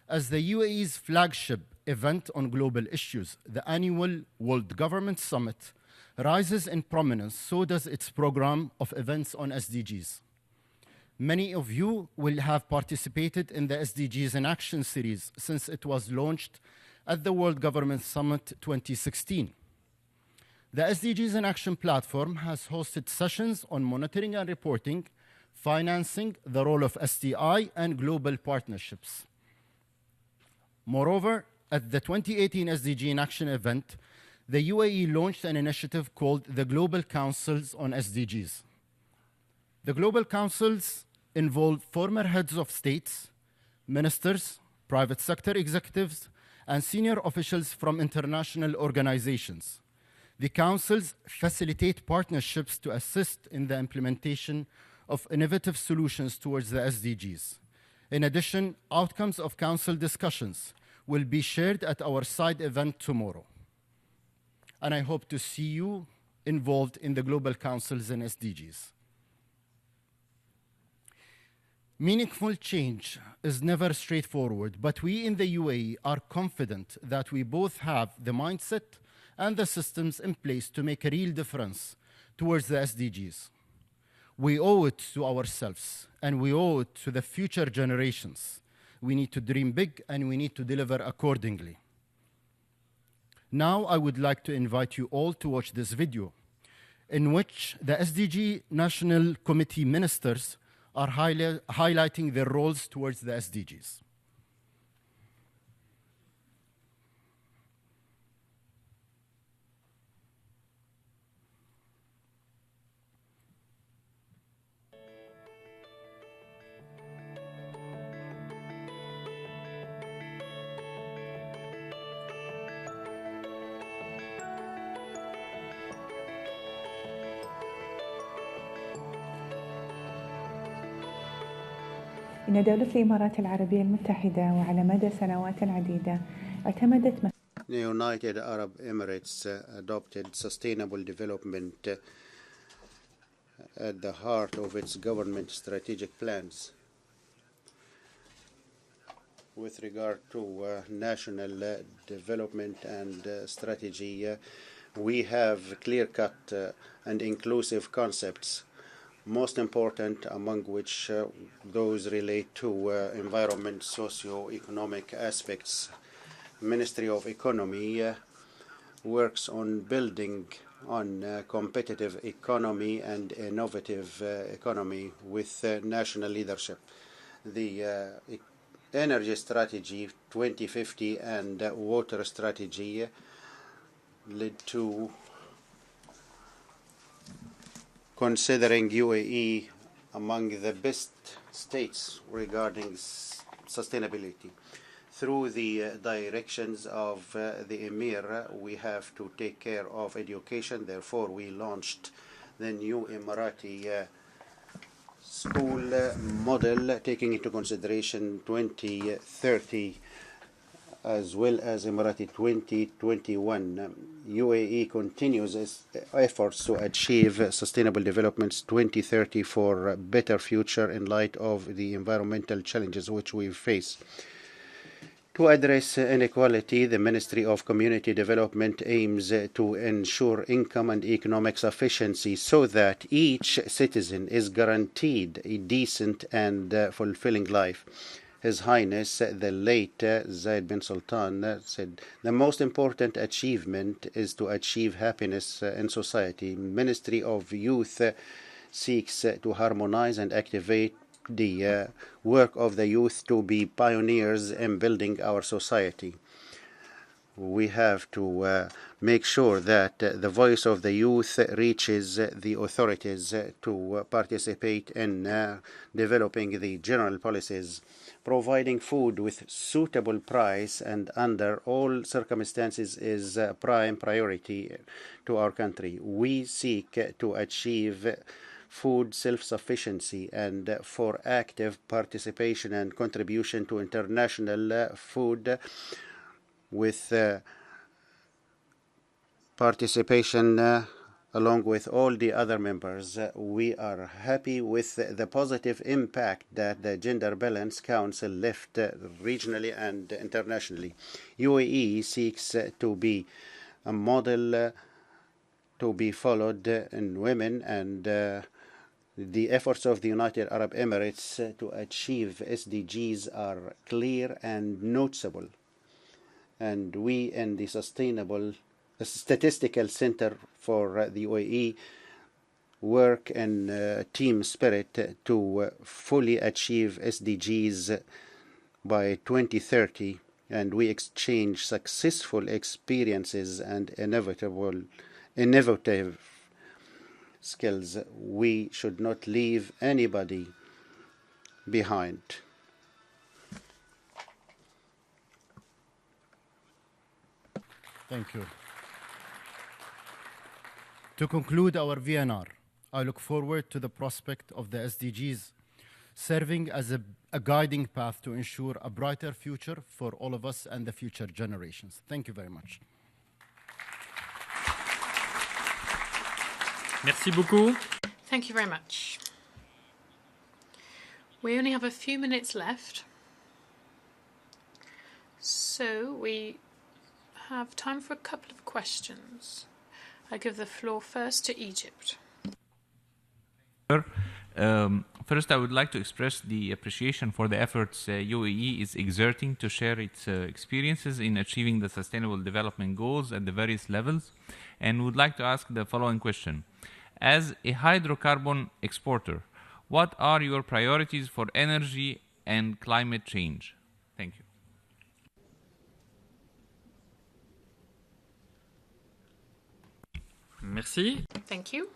As the UAE's flagship event on global issues, the annual World Government Summit rises in prominence, so does its program of events on SDGs. Many of you will have participated in the SDGs in Action series since it was launched at the World Government Summit 2016. The SDGs in Action platform has hosted sessions on monitoring and reporting, financing, the role of STI, and global partnerships. Moreover, at the 2018 SDG in Action event, the UAE launched an initiative called the Global Councils on SDGs. The Global Councils involve former heads of states, ministers, private sector executives, and senior officials from international organizations. The councils facilitate partnerships to assist in the implementation of innovative solutions towards the SDGs. In addition, outcomes of council discussions will be shared at our side event tomorrow. And I hope to see you involved in the Global Councils and SDGs. Meaningful change is never straightforward, but we in the UAE are confident that we both have the mindset and the systems in place to make a real difference towards the SDGs. We owe it to ourselves, and we owe it to the future generations. We need to dream big, and we need to deliver accordingly. Now I would like to invite you all to watch this video, in which the SDG National Committee ministers are highlighting their roles towards the SDGs. إن دولة الإمارات العربية المتحدة وعلى مدى سنوات عديدة اعتمدت The United Arab Emirates adopted sustainable development at the heart of its government strategic plans. With regard to national development and strategy, we have clear-cut and inclusive concepts, most important among which those relate to environment, socio-economic aspects. Ministry of Economy works on building on competitive economy and innovative economy with national leadership. The Energy Strategy 2050 and Water Strategy led to considering UAE among the best states regarding sustainability. Through the directions of the Emir, we have to take care of education. Therefore, we launched the new Emirati school model, taking into consideration 2030 as well as Emirati 2021. UAE continues its efforts to achieve Sustainable Development's 2030 for a better future in light of the environmental challenges which we face. To address inequality, the Ministry of Community Development aims to ensure income and economic sufficiency so that each citizen is guaranteed a decent and fulfilling life. His Highness, the late Zayed bin Sultan, said, "The most important achievement is to achieve happiness in society. Ministry of Youth seeks to harmonize and activate the work of the youth to be pioneers in building our society. We have to make sure that the voice of the youth reaches the authorities to participate in developing the general policies. Providing food with suitable price and under all circumstances is a prime priority to our country. We seek to achieve food self-sufficiency and for active participation and contribution to international food with participation along with all the other members. We are happy with the positive impact that the Gender Balance Council left regionally and internationally. UAE seeks to be a model to be followed in women, and the efforts of the United Arab Emirates to achieve SDGs are clear and noticeable. And we in the Statistical Center for the UAE work in team spirit to fully achieve SDGs by 2030, and we exchange successful experiences and innovative skills. We should not leave anybody behind. Thank you. To conclude our VNR, I look forward to the prospect of the SDGs serving as a guiding path to ensure a brighter future for all of us and the future generations. Thank you very much. Merci beaucoup. Thank you very much. We only have a few minutes left, so we have time for a couple of questions. I give the floor first to Egypt. First, I would like to express the appreciation for the efforts UAE is exerting to share its experiences in achieving the Sustainable Development Goals at the various levels, and would like to ask the following question. As a hydrocarbon exporter, what are your priorities for energy and climate change? Thank you. Merci. Thank you.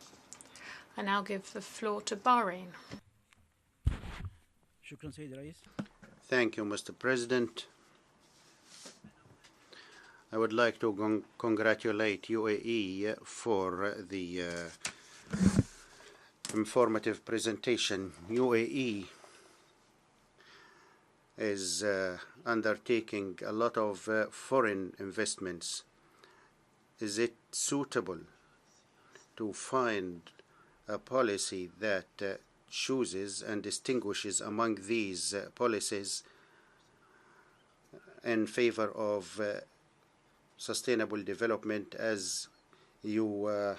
I now give the floor to Bahrain. Thank you, Mr. President. I would like to congratulate UAE for the informative presentation. UAE is undertaking a lot of foreign investments. Is it suitable to find a policy that chooses and distinguishes among these policies in favor of sustainable development, as you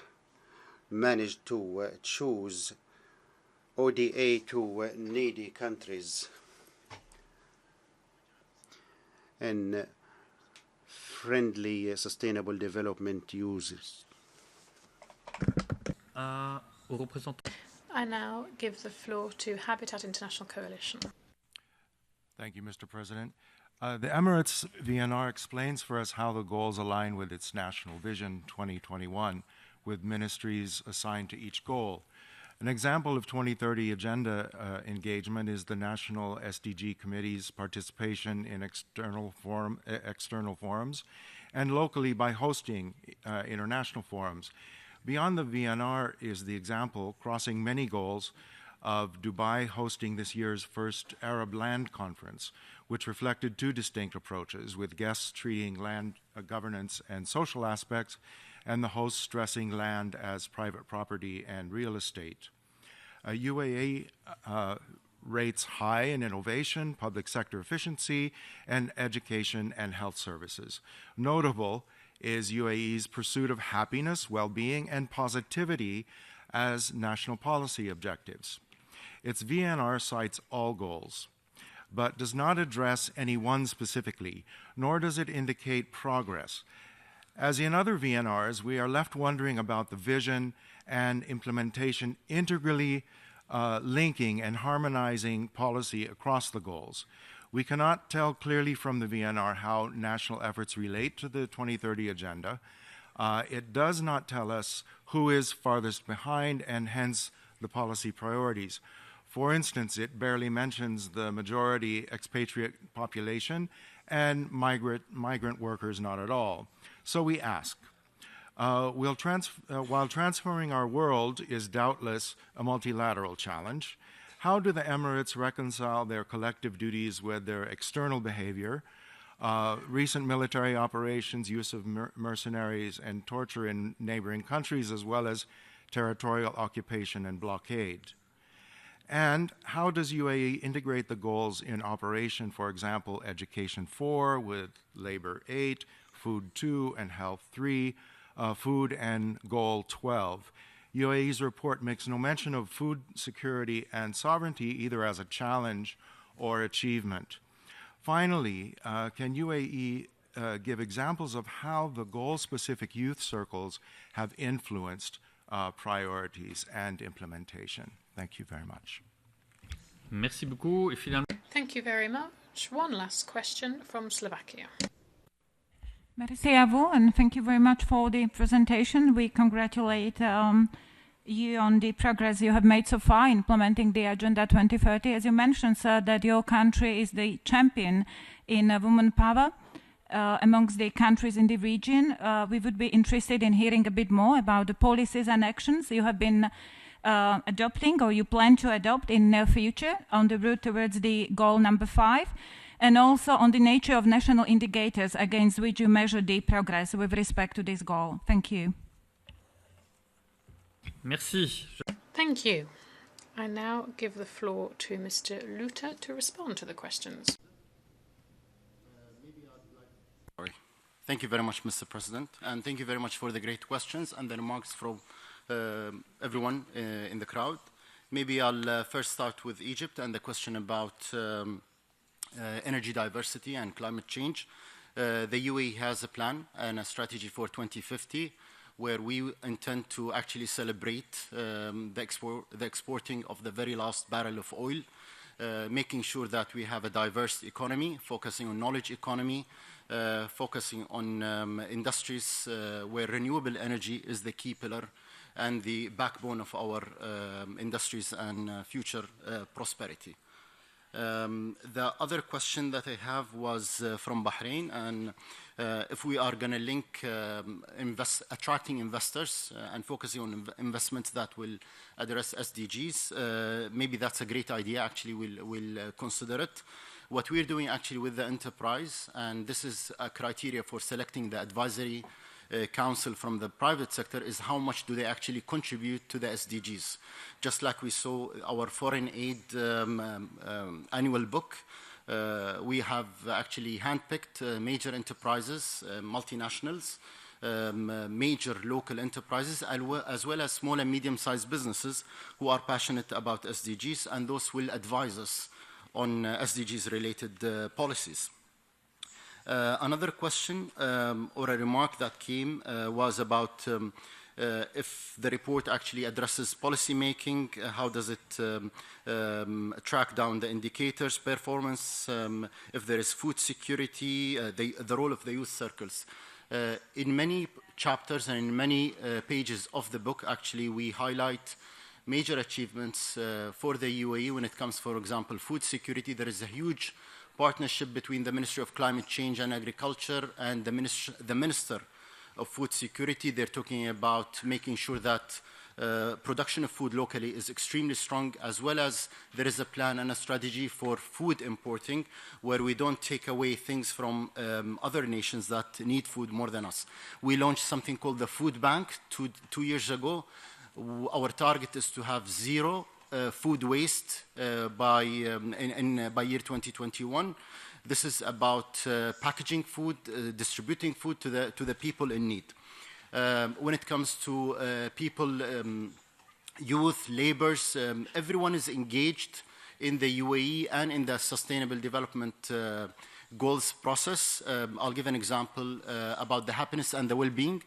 managed to choose ODA to needy countries and friendly sustainable development uses? I now give the floor to Habitat International Coalition. Thank you, Mr. President. The Emirates VNR explains for us how the goals align with its National Vision 2021, with ministries assigned to each goal. An example of 2030 agenda engagement is the National SDG Committee's participation in external forums and locally by hosting international forums. Beyond the VNR is the example, crossing many goals, of Dubai hosting this year's first Arab Land Conference, which reflected two distinct approaches, with guests treating land governance and social aspects, and the hosts stressing land as private property and real estate. UAE rates high in innovation, public sector efficiency, and education and health services. Notable is UAE's pursuit of happiness, well-being, and positivity as national policy objectives. Its VNR cites all goals, but does not address any one specifically, nor does it indicate progress. As in other VNRs, we are left wondering about the vision and implementation integrally linking and harmonizing policy across the goals. We cannot tell clearly from the VNR how national efforts relate to the 2030 agenda. It does not tell us who is farthest behind and hence the policy priorities. For instance, it barely mentions the majority expatriate population and migrant workers not at all. So we ask, while transforming our world is doubtless a multilateral challenge, how do the Emirates reconcile their collective duties with their external behavior, recent military operations, use of mercenaries and torture in neighboring countries, as well as territorial occupation and blockade? And how does UAE integrate the goals in operation, for example, Education 4 with Labor 8, Food 2 and Health 3, Food and Goal 12? UAE's report makes no mention of food security and sovereignty either as a challenge or achievement. Finally, can UAE give examples of how the goal-specific youth circles have influenced priorities and implementation? Thank you very much. Merci beaucoup. Et finalement... Thank you very much. One last question from Slovakia. Merci à vous, and thank you very much for the presentation. We congratulate you on the progress you have made so far implementing the Agenda 2030. As you mentioned, sir, that your country is the champion in women power amongst the countries in the region. We would be interested in hearing a bit more about the policies and actions you have been adopting or you plan to adopt in the near future on the route towards the goal number 5, and also on the nature of national indicators against which you measure the progress with respect to this goal. Thank you. Merci. Thank you. I now give the floor to Mr. Luter to respond to the questions. Thank you very much, Mr. President, and thank you very much for the great questions and the remarks from everyone in the crowd. Maybe I'll first start with Egypt and the question about energy diversity and climate change. The UAE has a plan and a strategy for 2050 where we intend to actually celebrate the exporting of the very last barrel of oil, making sure that we have a diverse economy, focusing on knowledge economy, focusing on industries where renewable energy is the key pillar and the backbone of our industries and future prosperity. The other question that I have was from Bahrain, and if we are going to link attracting investors and focusing on investments that will address SDGs, maybe that's a great idea. Actually, we'll consider it. What we're doing actually with the enterprise, and this is a criteria for selecting the advisory council from the private sector, is how much do they actually contribute to the SDGs. Just like we saw our foreign aid annual book, we have actually handpicked major enterprises, multinationals, major local enterprises, as well as small and medium-sized businesses who are passionate about SDGs, and those will advise us on SDGs-related policies. Another question or a remark that came was about if the report actually addresses policy making, how does it track down the indicators, performance, if there is food security, the role of the youth circles. In many chapters and in many pages of the book, actually, we highlight major achievements for the UAE when it comes, for example, food security. There is a huge partnership between the Ministry of Climate Change and Agriculture and the Minister of Food Security. They're talking about making sure that production of food locally is extremely strong, as well as there is a plan and a strategy for food importing, where we don't take away things from other nations that need food more than us. We launched something called the Food Bank two years ago. Our target is to have zero food waste by year 2021. This is about packaging food, distributing food to the people in need. When it comes to people, youth, laborers, everyone is engaged in the UAE and in the Sustainable Development Goals process. I'll give an example about the happiness and the well-being.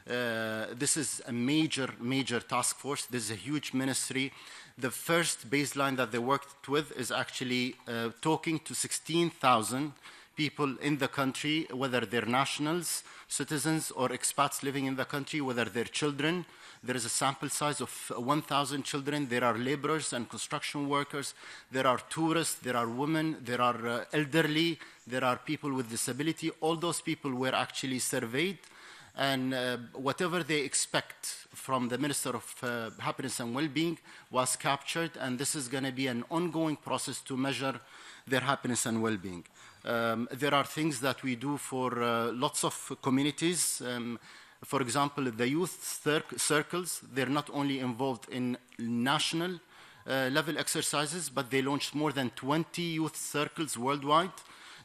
This is a major task force. This is a huge ministry. The first baseline that they worked with is actually talking to 16,000 people in the country, whether they're nationals, citizens, or expats living in the country, whether they're children. There is a sample size of 1,000 children. There are laborers and construction workers. There are tourists. There are women. There are elderly. There are people with disability. All those people were actually surveyed. And whatever they expect from the Minister of Happiness and Well-being was captured, and this is going to be an ongoing process to measure their happiness and well-being. There are things that we do for lots of communities. For example, the youth circles, they're not only involved in national level exercises, but they launched more than 20 youth circles worldwide.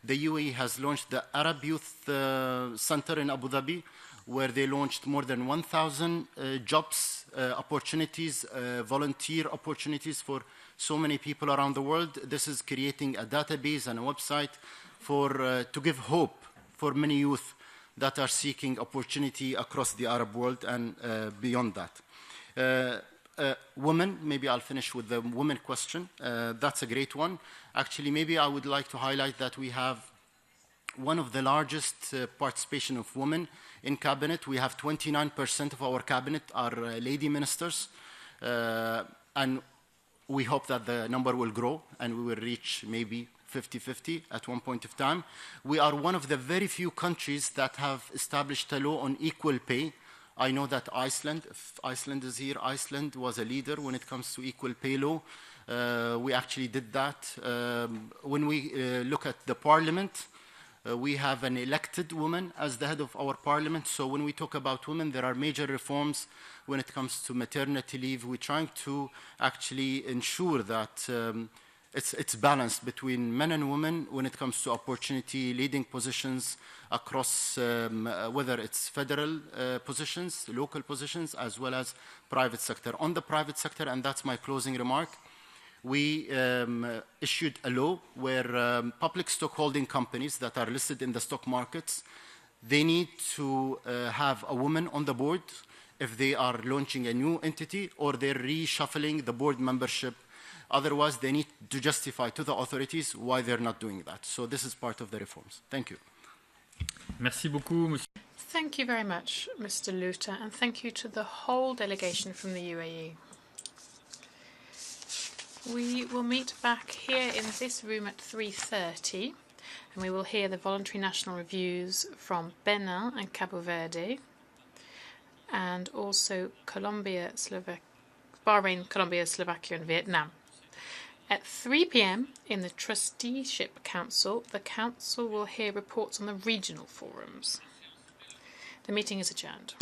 The UAE has launched the Arab Youth Center in Abu Dhabi, where they launched more than 1,000 jobs, opportunities, volunteer opportunities for so many people around the world. This is creating a database and a website to give hope for many youth that are seeking opportunity across the Arab world and beyond that. Women, maybe I'll finish with the women question. That's a great one. Actually, maybe I would like to highlight that we have one of the largest participation of women in cabinet. We have 29% of our cabinet are lady ministers, and we hope that the number will grow and we will reach maybe 50-50 at one point of time. We are one of the very few countries that have established a law on equal pay. I know that Iceland, if Iceland is here, Iceland was a leader when it comes to equal pay law. We actually did that. When we look at the parliament, we have an elected woman as the head of our parliament. So when we talk about women, there are major reforms when it comes to maternity leave. We're trying to actually ensure that it's balanced between men and women when it comes to opportunity, leading positions across, whether it's federal positions, local positions, as well as private sector. On the private sector, and that's my closing remark, we issued a law where public stock holding companies that are listed in the stock markets, they need to have a woman on the board if they are launching a new entity or they're reshuffling the board membership. Otherwise, they need to justify to the authorities why they're not doing that. So this is part of the reforms. Thank you. Merci beaucoup, monsieur. Thank you very much, Mr. Luta, and thank you to the whole delegation from the UAE. We will meet back here in this room at 3:30, and we will hear the voluntary national reviews from Benin and Cabo Verde, and also Bahrain, Colombia, Slovakia, and Vietnam. At 3 p.m. in the Trusteeship Council, the Council will hear reports on the regional forums. The meeting is adjourned.